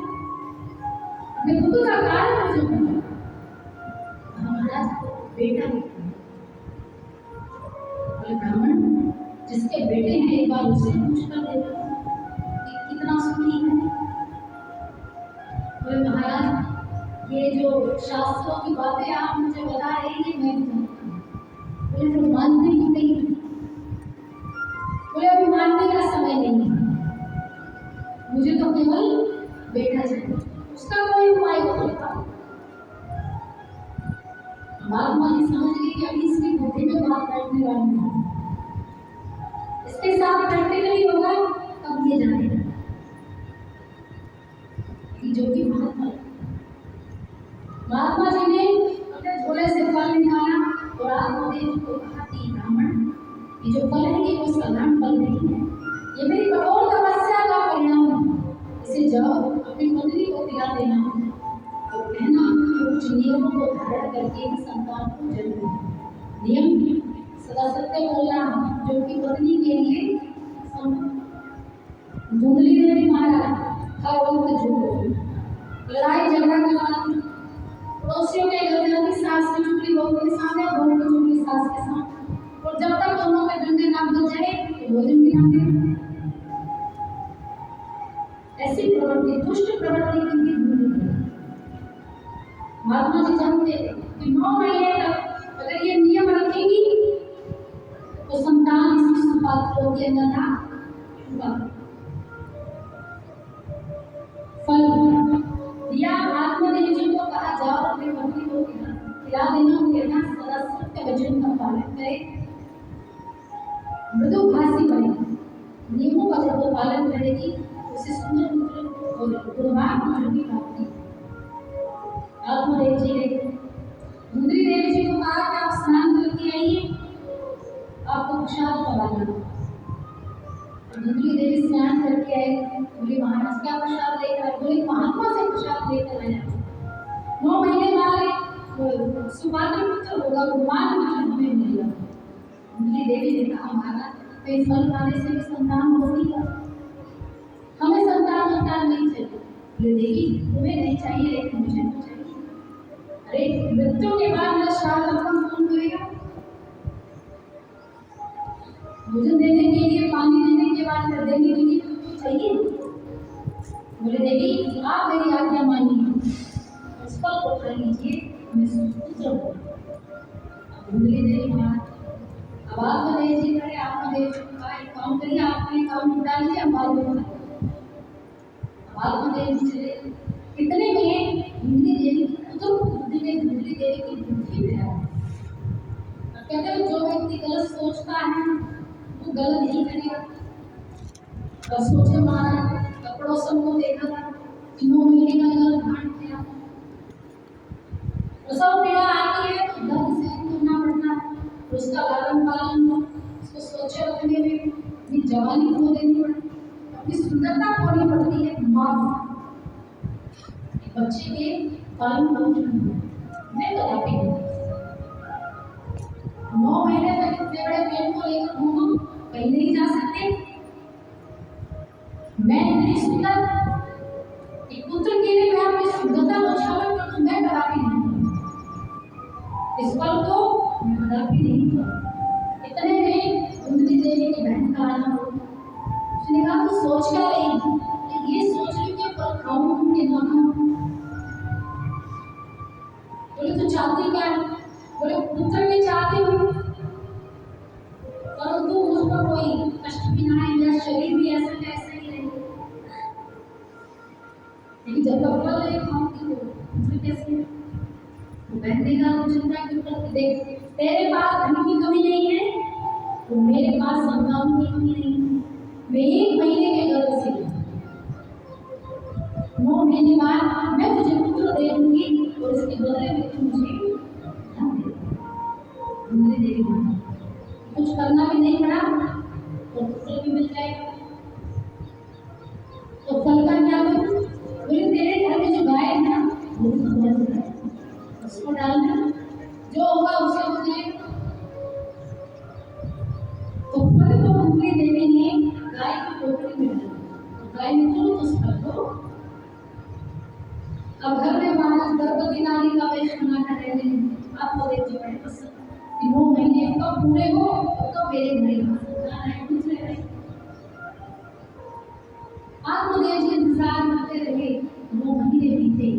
अपने दुख का कारण जो है महाराज बेटा ब्राह्मण जिसके बेटे हैं, एक बार उसे पूछ कर देखो कि कितना सुखी है। बोले महाराज ये जो शास्त्रों की बातें आप मुझे बता रही हैं मैं बोले तो मानते ही नहीं। बोले अभी मानने का समय नहीं है, मुझे तो केवल बेटा चाहिए, उसका कोई उपाय बताओ। महात्मा जी समझ गए कि अभी इसकी बुद्धि में बात बैठने वाली है, इसके साथ प्रैक्टिकली होगा तब ये जानेगा कि जो कि महात्मा जी ने अपने झोले से फल निकाला और आत्मदेव को कहा कि ब्राह्मण ये जो फल है ये कोई साधारण फल नहीं है, ये मेरी कठोर तपस्या का परिणाम है, इसे जाओ अपनी पत्नी को खिला देना और कहना कि कुछ नियमों को धारण करके ही संतान को जन्म देना। नियम सदा सत्य बोलना, जो कि पत्नी के लिए धुंधली ने भी मारा, हर वक्त झूठ, लड़ाई झगड़ा करना, पड़ोसियों के घर जाती सास की चुगली बहू के सामने, बहू की चुगली सास के सामने, और जब तक दोनों में डंडे ना बच जाए तो भोजन भी ना दे। ऐसी प्रवृत्ति, दुष्ट प्रवृत्ति की भूमि। महात्मा जी जानते थे कि 9 महीने तक अगर ये नियम रखेगी तो संतान इसकी सुपात्र होगी, अन्यथा फल दिया। आत्मदेव जी को कहा जाओ अपनी पत्नी को खिला देना, कहना सदा सत्य वचन का पालन करे, मृदुभाषी बने, नियमों का जब वो पालन करेगी उसे सुंदर पुत्र और भगवान पुत्र की प्राप्ति। आत्मदेव जी ने धुंधली देवी जी को कहा कि आप स्नान करके आइए, आपको प्रसाद खिलाना। धुंधली देवी स्नान करके आई, बोली महाराज क्या प्रसाद लेकर आए? बोली महात्मा से प्रसाद लेकर आया। 9 महीने बाद सुपात्र पुत्र होगा, भगवान पुत्र हमें मिलेगा। धुंधली देवी ने कहा महाराज तो इस फल खाने से भी संतान होगी क्या? हमें संतान नहीं चाहिए। बोले देवी तुम्हें नहीं चाहिए लेकिन मुझे तो चाहिए। अरे मृत्यु के बाद मेरा श्राद्ध कौन करेगा? भोजन देने के लिए, पानी देने के बाद कर देने के लिए तो चाहिए। बोले देवी आप मेरी आज्ञा मानिए, इस फल को खा लीजिए, हमें सुपुत्र हो। धुंधली देवी महाराज अब आत्मदेव जी करे, आत्मदेव जी का एक काम करिए, आप अपने काम निपटा लीजिए, हम बाद में खाएंगे। आत्मदेव जी चले, इतने में धुंधली देवी धुंधली देवी की बुद्धि में आया। कहते हैं जो व्यक्ति गलत सोचता है वो गलत ही करेगा। और सोचे महाराज कपड़ों सबको देखा था, 9 महीने का गलत भाट किया, प्रसव पीड़ा आती है तो दर्द सहन करना पड़ता है, उसका लालन पालन हो, उसको स्वच्छ रखने में अपनी जवानी खो देनी पड़ती, अपनी सुंदरता खोनी पड़ती है। माँ बच्चे के पालन पोषण मैं कदापि नहीं। 9 महीने तक इतने बड़े पेट को लेकर घूमो, कहीं नहीं जा सकते। मैं इतनी सुंदर एक पुत्र के लिए मैं अपनी सुंदरता को छावर कर दूं, मैं कदापि नहीं। इस पल को मैं कदापि नहीं। इतने में धुंधली देवी की बहन का आना हो, उसने कहा तू सोच क्या रही? ये सोच रही कि फल खाऊं कि ना खाऊं? बोले तू चाहती क्या है? बोले पुत्र की चाहती हूँ, परंतु मुझ पर कोई कष्ट भी ना आए, मेरा शरीर भी ऐसा कैसा ही रहे। लेकिन जब तक फल नहीं खाऊंगी तो पुत्र कैसे? बहन ने कहा चिंता क्यों करती? देख तेरे पास धन की कमी नहीं है तो मेरे पास संतान की कमी नहीं है। मैं 1 महीने के गर्भ से 9 महीने बाद मैं तुझे पुत्र दे दूंगी और इसके बदले में तू मुझे धन दे। धुंधली देवी कुछ करना भी नहीं पड़ा तो पुत्र भी मिल जाएगा। तो फल का क्या करूं? बोले तेरे घर में जो गाय है ना वो तो बंद है, उसको डालना, जो होगा उसे हो जाएगा। तो फल को धुंधली देवी ने गाय की टोकरी में डाला, गाय ने तुरंत उस फल को। अब घर में महाराज गर्भवती नारी का वेश बना कर रहने लगे। आपको देख जो बड़े पसंद कि 9 महीने कब पूरे हो तो मेरे घर जाना है, कुछ रह रहे। आत्मदेव जी इंतजार करते रहे, 9 महीने बीते।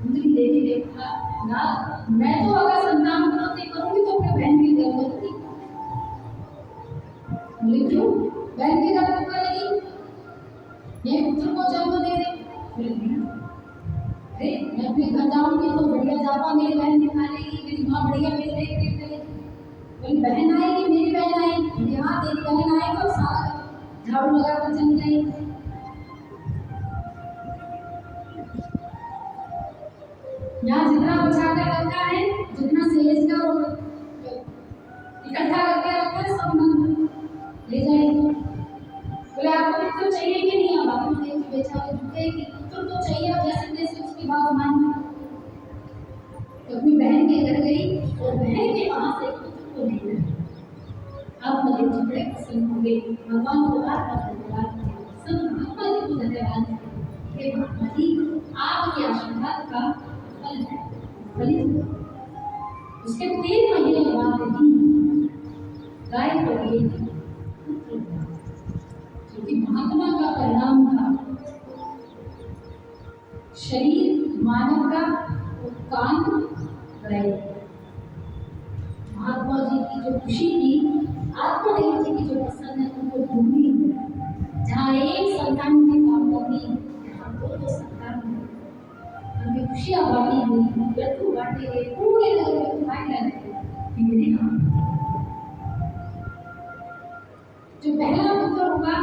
धुंधली देवी ने कहा ना मैं तो अगर संतान उत्पत्ति करूंगी तो अपने बहन की गर्भ करूंगी। बोले क्यों? बहन की गर्भ करेगी, ये पुत्र को जन्म दे दे। बोले अरे मैं अपने घर जाऊंगी तो बढ़िया जापा मेरी बहन निकालेगी, मेरी माँ बढ़िया मेरी देख रेख करेगी। मेरी बहन आएगी, मेरी बहन आएगी, यहाँ तेरी बहन आएगी और सारा झाड़ू लगा कर चली जाएगी। यहाँ जितना बचा कर रखा है, जितना सहेज कर इकट्ठा करके रखा है, सब मन ले जाएगी। बोले आपको पुत्र चाहिए कि नहीं? अब आपको देख बेचारे झुके कि पुत्र तो चाहिए, जैसे जैसे उसकी बात मानी तो अपनी बहन के घर गई और बहन के वहां से पुत्र को ले गई। आप मुझे बड़े पसंद होंगे, भगवान को धन्यवाद किया, सब महात्मा जी को धन्यवाद किया। महात्मा जी आपके आशीर्वाद का फल है, फलित। उसके 3 महीने के बाद गाय को लिए क्योंकि महात्मा का परिणाम था शरीर मानव का कान गाय। महात्मा जी की जो खुशी थी, आत्मदेव जी की जो पसंद है उनको भूमि जहाँ एक संतान की काम करनी, यहाँ 2 संतान उनकी खुशियाँ बांटी हुई, लड्डू बांटे गए, पूरे घर में खाए लगे कि मेरे नाम जो पहला पुत्र होगा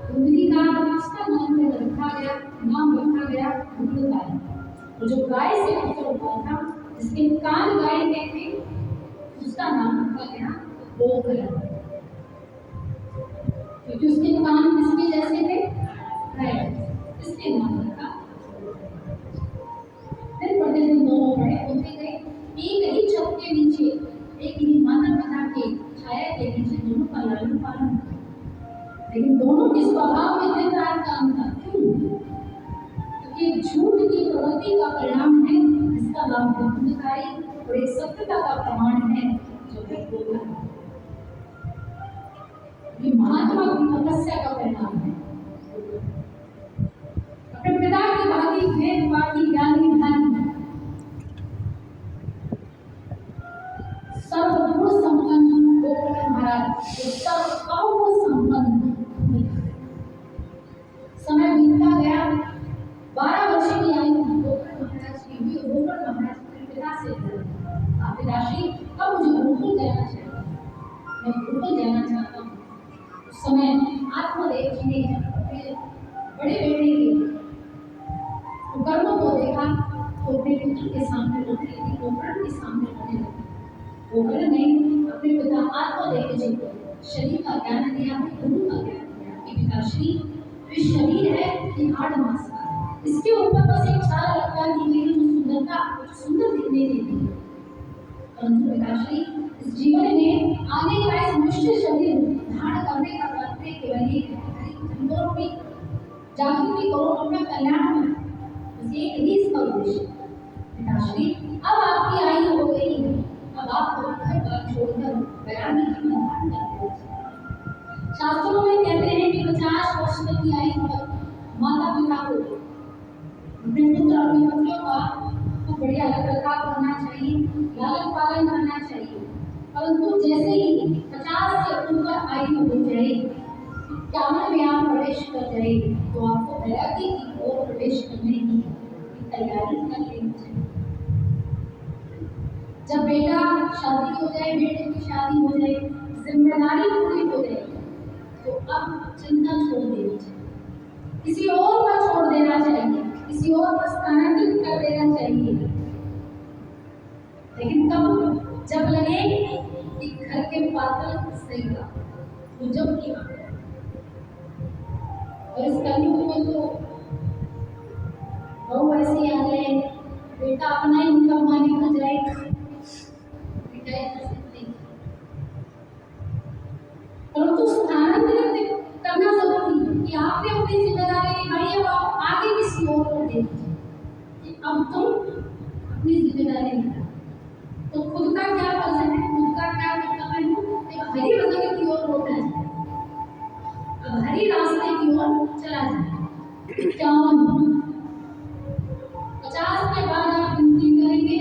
उंगली का उसका नाम रखा गया उंगली गाय। और जो गाय से पुत्र हुआ था, जिसके कान गाय के थे, उसका नाम रखा गया गोकर्ण, क्योंकि उसके कान किसके जैसे थे? गाय, इसलिए नाम रखा। दिन प्रतिदिन दोनों बड़े होते गए। एक ही छत के नीचे, एक ही माता पिता के छाया के नीचे दोनों का लालन पालन हुआ। लेकिन दोनों के स्वभाव में दिन रात का अंतर। क्यों? क्योंकि एक झूठ की प्रवृत्ति का परिणाम है जिसका नाम है धुंधकारी, और एक सत्यता का प्रमाण है जो है गोकर्ण। ये महात्मा की तपस्या का परिणाम है। अपने पिता की भांति वेद पाठी ज्ञानी धन सर्वगुण संपन्न गोकर्ण महाराज, सर्वगुण संपन्न। समय बीतता गया, 12 वर्ष की आयु गोकर्ण महाराज की हुई। गोकर्ण महाराज अपने पिता से बोले, पिताश्री अब मुझे गुरुकुल जाना चाहिए, मैं गुरुकुल जाना चाहता हूँ। उस समय आत्मदेव जी ने अपने बड़े बेटे के कर्मों को देखा तो अपने पुत्र के सामने रोने लगी, गोकर्ण के सामने रोने लगी। गोकर्ण ने अपने पिता आत्मदेव जी को शरीर का ज्ञान दिया, गुरु का ज्ञान दिया कि पिताश्री ये शरीर है, ये 8 मास का, इसके ऊपर बस एक छाया लगता है कि मेरी जो सुंदरता सुंदर दिखने देती है, परंतु पिताश्री इस जीवन में आगे का इस मनुष्य शरीर धारण करने का तात्पर्य केवल एक है, जागृति करो, अपना कल्याण करो, एक ही इसका उद्देश्य। पिताश्री अब आपकी आयु हो गई है, अब आप घर बार छोड़कर वैरागी जीवन धारण करते हो। शास्त्रों में कहते हैं कि 50 वर्ष तक की आयु तक माता पिता को अपने पुत्र और पुत्रियों का खूब बढ़िया रखरखाव करना चाहिए, लालन पालन करना चाहिए। परंतु जैसे ही 50 से ऊपर आयु हो जाए, 51 में आप प्रवेश कर जाए, तो आपको वैरागी की ओर प्रवेश करने की तैयारी कर लेनी चाहिए। जब बेटा शादी हो जाए, बेटे की शादी हो जाए, जिम्मेदारी पूरी हो जाए, तो अब चिंता छोड़ देनी चाहिए, किसी और पर छोड़ देना चाहिए, किसी और पर स्थानांतरित कर देना चाहिए। लेकिन तब जब लगे कि घर के पात्र सही था, तो जब किया। और इस कलयुग में तो बहू ऐसी आ जाए, बेटा अपना ही कमाने को जाए, परंतु स्थानांतरित करना जरूरी है कि आपने अपनी जिम्मेदारी निभाई है, आप आगे किसी और को दे दीजिए कि अब तुम अपनी जिम्मेदारी निभाओ। तो खुद का क्या फर्ज है, खुद का क्या कर्तव्य है, हरी वजह की ओर लौटना चाहिए, अब हरी रास्ते की ओर चला जाए। 50 के बाद आप गिनती करेंगे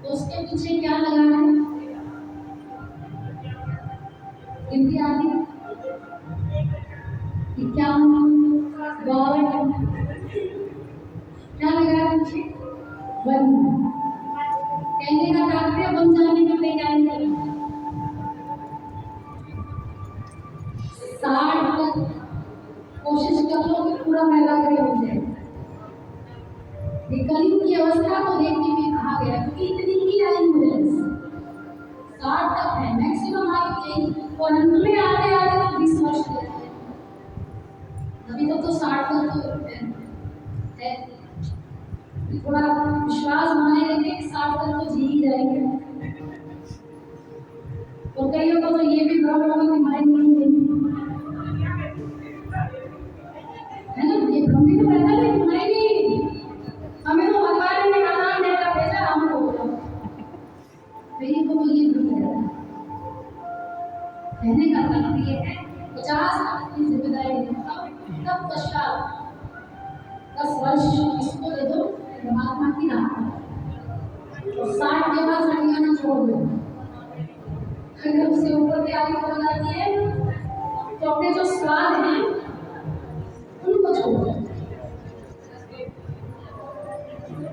तो उसके पीछे क्या लगा है, गिनती आती 51, 52, क्या लगा है पीछे? 1। कहने का तात्पर्य बन जाने की तैयारी करें। 60 तक कोशिश कर लो कि पूरा वैराग्य हो जाए। कलयुग की अवस्था को देखने में कहा गया क्योंकि इतनी ही आयु है, 60 तक है मैक्सिमम आयु यही, और अंत में आते आते तो 20 वर्ष लगते हैं। अभी तक तो 60 तक तो है, थोड़ा विश्वास बनाए रखें कि 60 तक तो जी ही जाएंगे। और कईयों को तो ये भी भ्रम होगा कि मारे नहीं है ना, ये भ्रम भी तो रहता है कि मारे नहीं, हमें तो भगवान ने कहा मेरा बेटा हम होगा, कईयों को तो ये भ्रम रहता है। कहने का तात्पर्य है 50 अपनी जिम्मेदारी तब पश्चात 10 वर्ष इसको दे दो परमात्मा की राह, और 60 के बाद हरियाणा छोड़ दो। अगर उससे ऊपर की आयु हो जाती है तो अपने जो स्वाद हैं उनको छोड़ दो।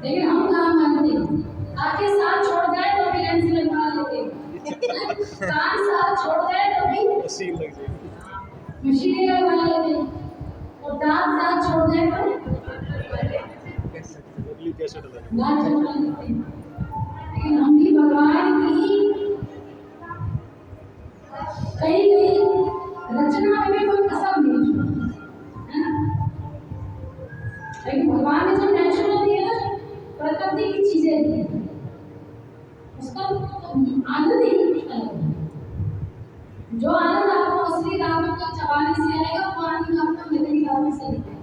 लेकिन हम कहाँ मानते, आके साथ छोड़ जाए तो भी लेंस लगवा लेते, साथ छोड़ जाए तो भी मशीनें वाले थे और दांत साथ छोड़ दे तो ना चलना देते। लेकिन हम भी भगवान की कई कई रचना में भी कोई कसर नहीं छोड़ी, है ना? लेकिन भगवान ने जो नेचुरल दिया ना, प्रकृति की चीजें दी, उसका तो आनंद ही अलग है। जो आनंद आपको असली दांतों को चबाने से आएगा, वो आनंद आपको नकली दांतों से नहीं आएगा।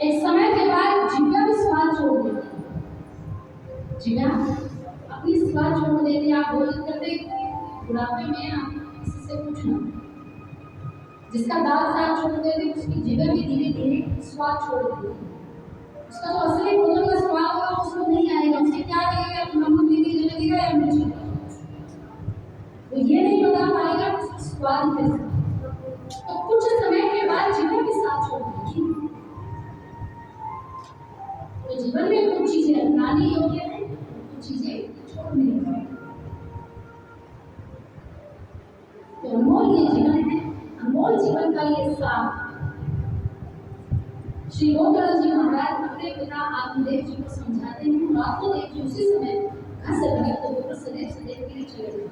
एक समय के बाद जिभा भी स्वाद छोड़ देती है। जिभा अपनी स्वाद छोड़ देती है। आप भोजन करते बुढ़ापे में आप किसी से पूछना, जिसका दांत साथ छोड़ देते उसकी जिभा भी धीरे धीरे स्वाद छोड़ देती है। उसका जो असली भोजन का स्वाद होगा उसको नहीं आएगा। उसे क्या लगेगा, नमक नहीं लगेगा या मिर्च, वो ये नहीं बता पाएगा कि उसका स्वाद कैसा। तो कुछ समय के बाद जीवन के साथ छोड़ देगी। तो जीवन में कुछ चीजें अपनानी योग्य है, कुछ चीजें छोड़नी योग्य है। तो अनमोल ये जीवन है, अनमोल जीवन का ये साथ श्री गोपाल जी महाराज अपने पिता आत्मदेव जी को समझाते हैं। आत्मदेव जी उसी समय घर से बाहर तो ऊपर सदैव सदैव के लिए चले गए।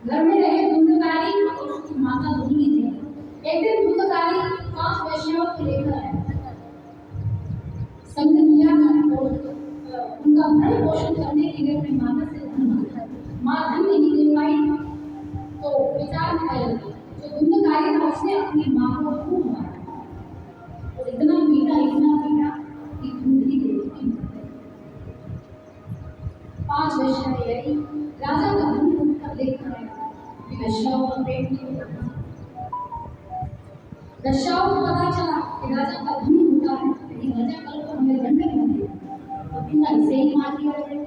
घर में रहे धुंधकारी और उसकी माता धुंधली थी। एक दिन धुंधकारी 5 वैश्यों को लेकर आए, संग किया और उनका भरण पोषण करने के लिए अपनी माता से धन मांगा। माँ धन नहीं दे पाई तो विचार आया, जो धुंधकारी था उसने अपनी माँ को खूब मारा और इतना पीटा कि धुंधली देवी मर गई। 5 वैश्य आई, राजा का धन उठकर लेकर आए। वैश्याओं का पेट नहीं भरना। वैश्याओं को पता चला कि राजा का धन होता है, लेकिन राजा कल को हमें दंड नहीं देगा, तो बिना इसे ही मार दिया गया।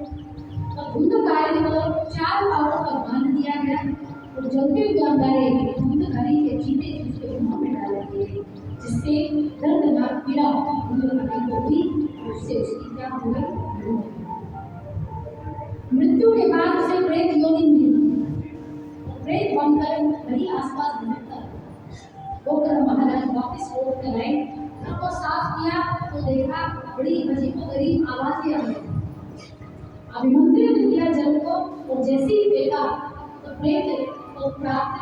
तो धुंधकारी को 4 पावों पर बांध दिया गया और जलते हुए अंगारे धुंधकारी के चीते उसके मुंह में डाले गए, जिससे दर्दनाक पीड़ा धुंधकारी को हुई और उससे उसकी क्या हो गई, मृत्यु के बाद उसे प्रेत योनि मिली। प्रेत बनकर वही आसपास भटकता होकर महाराज वापस लौट कर आए। घर को साफ किया तो देखा बड़ी अजीबोगरीब आवाजें आ रही। अभिमंत्रित किया जल को और जैसे ही फेंका तो प्रेत को प्राप्त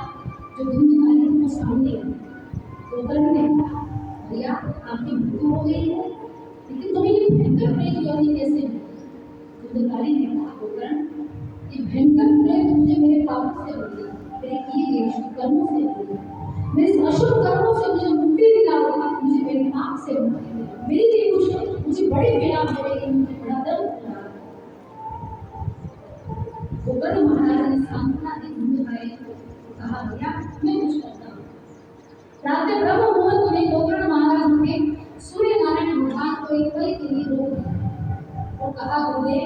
जो धुंधकारी को सामने गोकर ने भैया आपकी मृत्यु हो गई है, लेकिन तुम्हें ये भयंकर प्रेत योनि कैसे? धुंधकारी ने कहा गोकर, ये भयंकर प्रेत मुझे मेरे पापों से मिली, मेरे किए गए शुभ कर्मों से मिली, मेरे अशुभ कर्मों से मुझे मुक्ति दिलाओ, मुझे मेरे पाप से मुक्ति दिलाओ, मेरी लिए कुछ मुझे बड़ी पीड़ा मिलेगी, मुझे बड़ा दर्द होगा। गोकर महाराज ने सांत्वना दी धुंधकारी को, कहा भैया मैं कुछ करता हूँ। रात ब्रह्म मुहूर्त में गोकर महाराज ने सूर्य नारायण भगवान को एक पल के लिए रोक दिया और कहा, गुरुदेव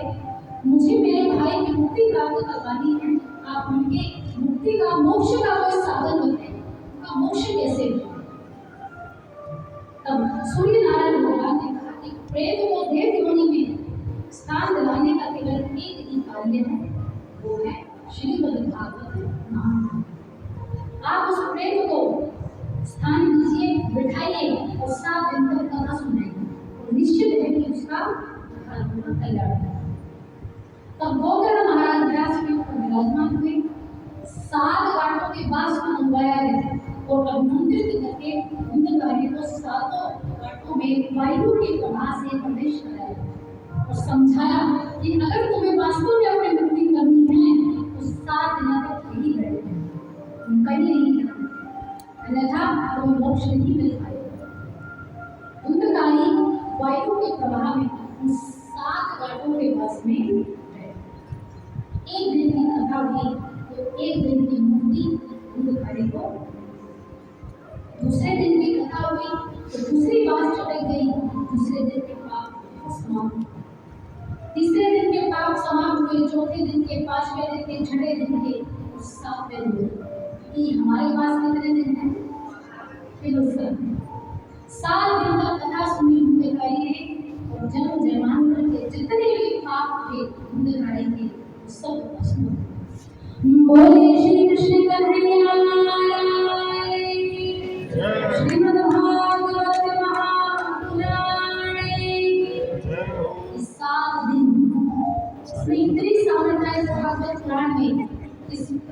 मुझे मेरे भाई की मुक्ति प्राप्त करवानी है, आप उनके मुक्ति का मोक्ष का कोई साधन बताएं, उनका मोक्ष कैसे हो? तब सूर्य नारायण भगवान ने कहा कि प्रेत को देव योनि में स्थान दिलाने का केवल एक ही कार्य है, वो है श्रीमद् भागवत नाम। आप उस प्रेत को स्थान दीजिए, बिठाइए और 7 दिन तक कथा सुनाइए और निश्चित है कि उसका कल्याण होगा। तब गोकर्ण महाराज व्यास के ऊपर विराजमान हुए, 7 घाटों के बास को मंगवाया गया और अभिमंत्रित करके धुंधकारी को 7 घाटों में वायु के प्रवाह से प्रवेश कराया और समझाया कि अगर तुम्हें वास्तव में अपनी मुक्ति करनी है तो 7 दिन तक यही बैठे, उनका ही नहीं करना, अन्यथा तुम्हें मोक्ष नहीं मिल पाएगा। धुंधकारी वायु के प्रवाह में उन 7 घाटों के पास में एक दिन की कथा हुई तो एक दिन की मुक्ति धुंधकारी को, दूसरे दिन की कथा हुई तो दूसरी बात चढ़ गई, दूसरे दिन के पाप समाप्त, तीसरे दिन के पाप समाप्त हुए, चौथे दिन के, 5वें दिन के, 6वें दिन के और 7वें दिन कि हमारे पास कितने दिन हैं? फिर 7 दिन तक कथा सुनी धुंधकारी ने और जन्म जन्मांतर के जितने भी पाप थे धुंधकारी के सब भस्म। बोले श्री कृष्ण कन्हैया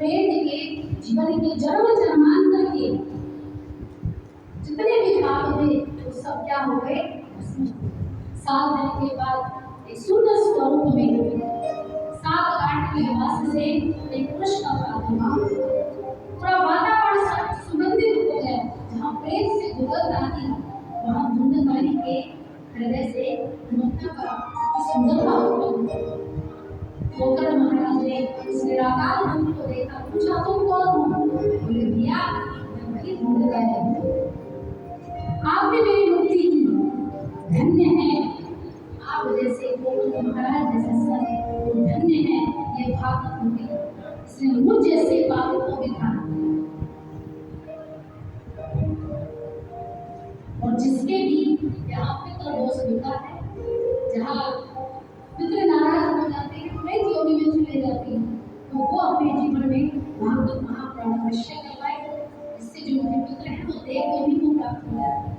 प्रेम के जीवन के जन्म जन्मांतर के जितने भी पाप थे वो सब क्या हो गए? 7 दिन के बाद एक सुंदर स्वरूप में 7 काट के वास से एक पुरुष का प्रादुर्भाव, पूरा वातावरण सुगंधित हो गया। जहाँ प्रेम से गुजर रहा थी वहाँ धुंधकारी के हृदय से मुक्ता का सुंदरता उत्पन्न। गोकर्ण महाराज ने उस निराकार रूप को देखा, पूछा तुम कौन हो? बोले भैया मैं वही धुंधकारी हूँ, आपने मेरी मुक्ति की, धन्य है आप जैसे गोकर्ण महाराज जैसे संत, धन्य है ये भागवत होगी, इसने मुझ जैसे पापों को बिठाया। और जिसके भी यहाँ पितृ दोष होता है, जहाँ पितृ नाराज हो जाते हैं, प्रेत योनि में चले जाते हैं, तो वो अपने जीवन में भागवत महापुराण अवश्य करवाए, इससे जो उनके पितृ हैं वो देव योनि को प्राप्त हो जाते हैं।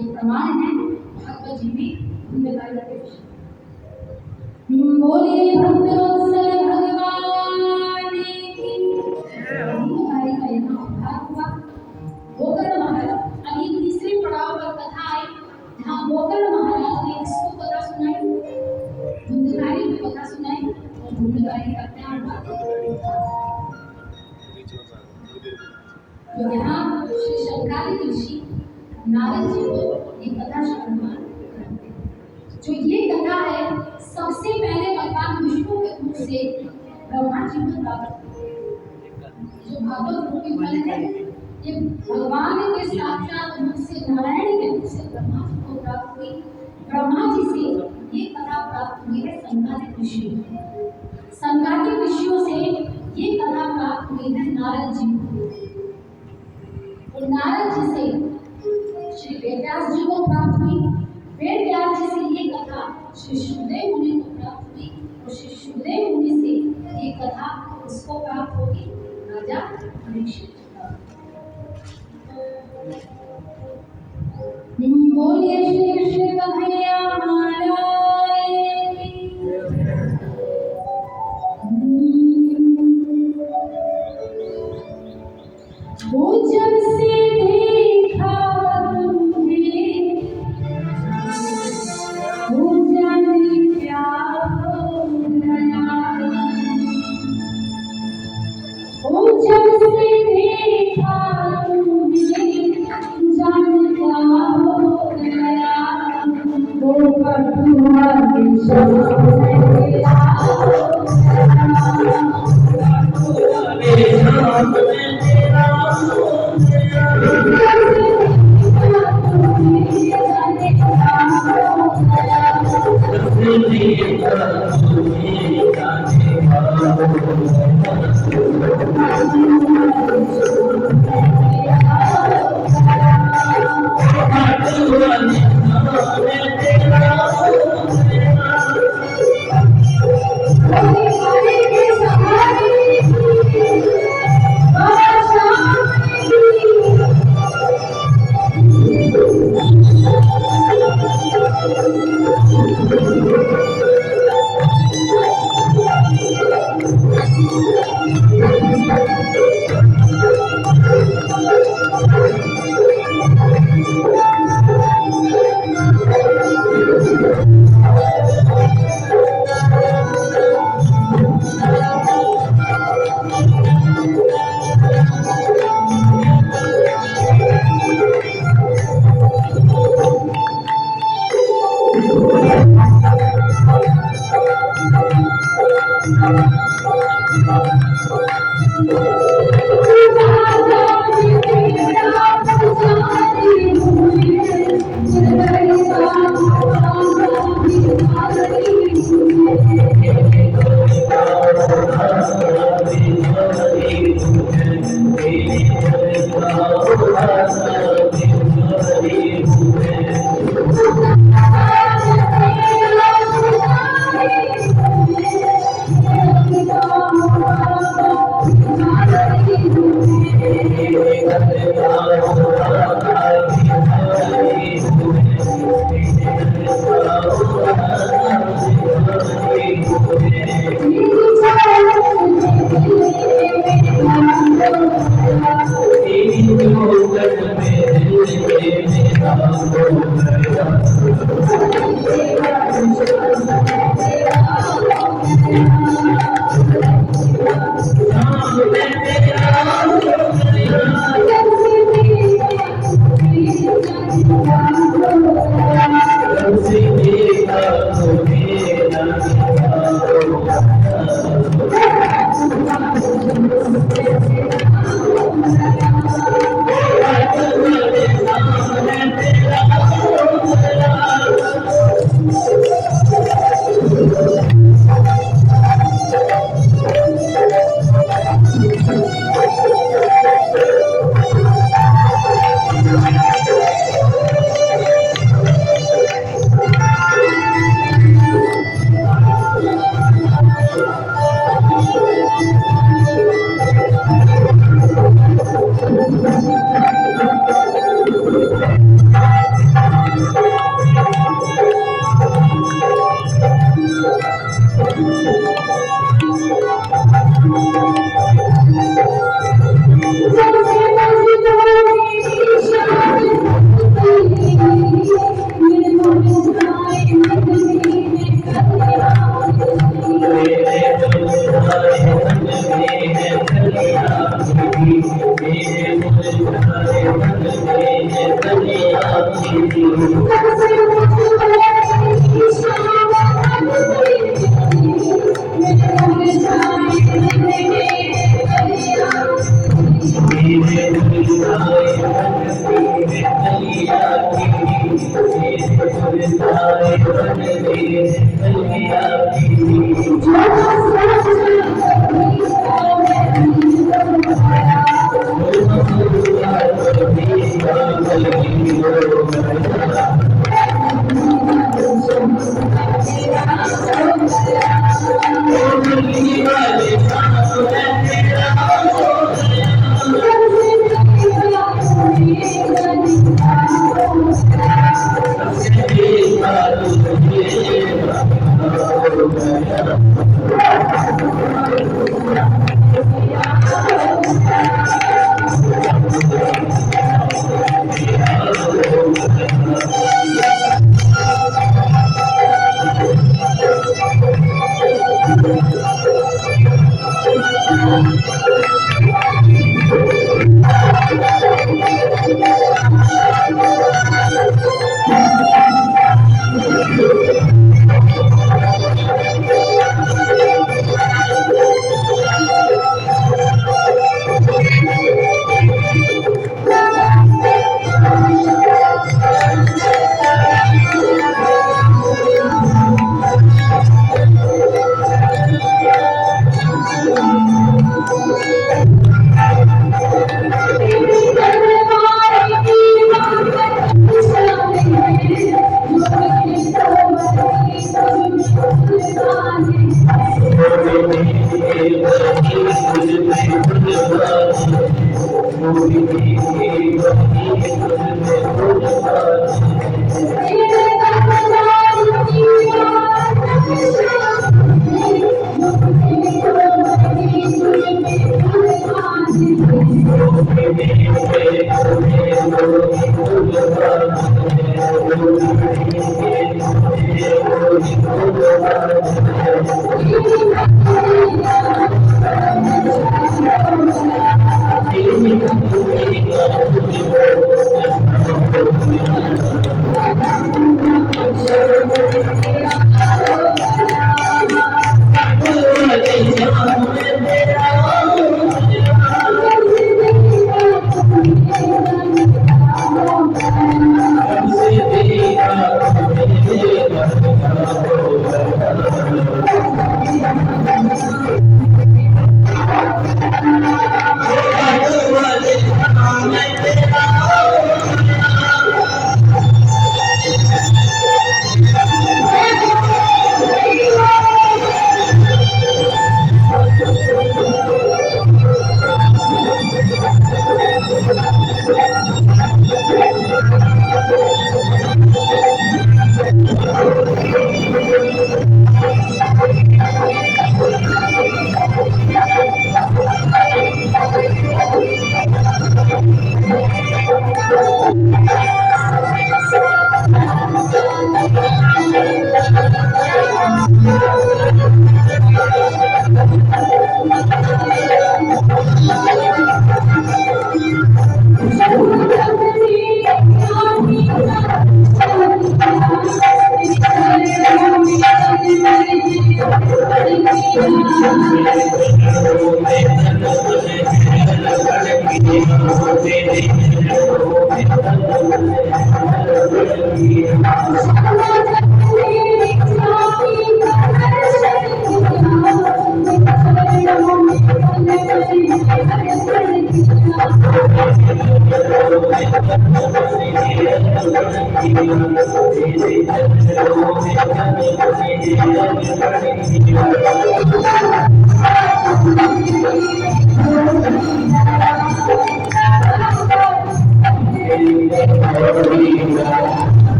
ये प्रमाण है भागवत जी में धुंधकारी के विषय। बोले भक्तवत्सल भगवान की धुंधकारी का यहाँ उद्धार हुआ। गोकर्ण महाराज, अभी तीसरे पड़ाव पर कथा आई जहाँ गोकर्ण महाराज ने किसको कथा सुनाई? धुंधकारी को कथा सुनाई। और धुंधकारी का क्या हुआ? तो यहाँ श्री शंकराचार्य ऋषि नारद जी को ये कथा श्रवण कराते हैं। जो ये कथा है सबसे पहले भगवान विष्णु के मुख से ब्रह्मा जी को प्राप्त हुई। जो भागवत रूपी फल है ये भगवान के साक्षात मुख से, नारायण के मुख से ब्रह्मा जी को प्राप्त हुई। ब्रह्मा जी से ये कथा प्राप्त हुई है संगादिक ऋषियों को। संगादिक ऋषियों से ये कथा प्राप्त हुई है नारद जी को। और नारद जी से श्री वेदव्यास जी को प्राप्त हुई। वेदव्यास जी से ये कथा श्री शुकदेव मुनि को प्राप्त हुई। और श्री शुकदेव मुनि से ये कथा उसको प्राप्त होगी? राजा परीक्षित। बोलिए श्री कृष्ण कन्हैया महाराज की। वो जब से देखा तुम्हें वो जाने क्या हो गया। वो जब से देखा तुम्हें जाने क्या हो गया। वो कटुआ के शब्द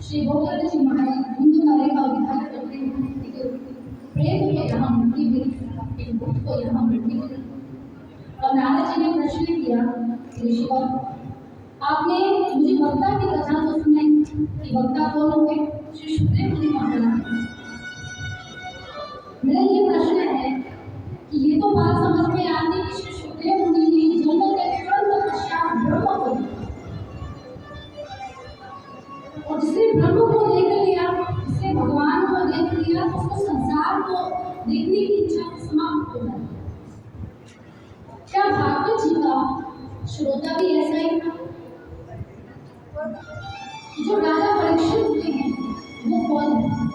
श्री गोकर्ण जी महाराज हिंदू नारे का उद्धार करते हैं। प्रेम को यहाँ मुक्ति मिली, भूत को यहाँ मुक्ति मिली। और नारद जी ने प्रश्न किया, ऋषिवर आपने मुझे वक्ता की कथा तो सुनाई कि वक्ता कौन होंगे? श्री सुखदेव मुनि महाराज। मेरा ये प्रश्न है कि ये तो बात समझ में आती कि श्री सुखदेव मुनि ने जन्म के तुरंत पश्चात ब्रह्म को, और जिसने ब्रह्म को देख लिया, जिसने भगवान को देख लिया, तो उसको संसार को देखने की इच्छा समाप्त हो जाती। क्या भागवत जी का श्रोता भी ऐसा ही था? जो राजा परीक्षित हैं वो कौन है?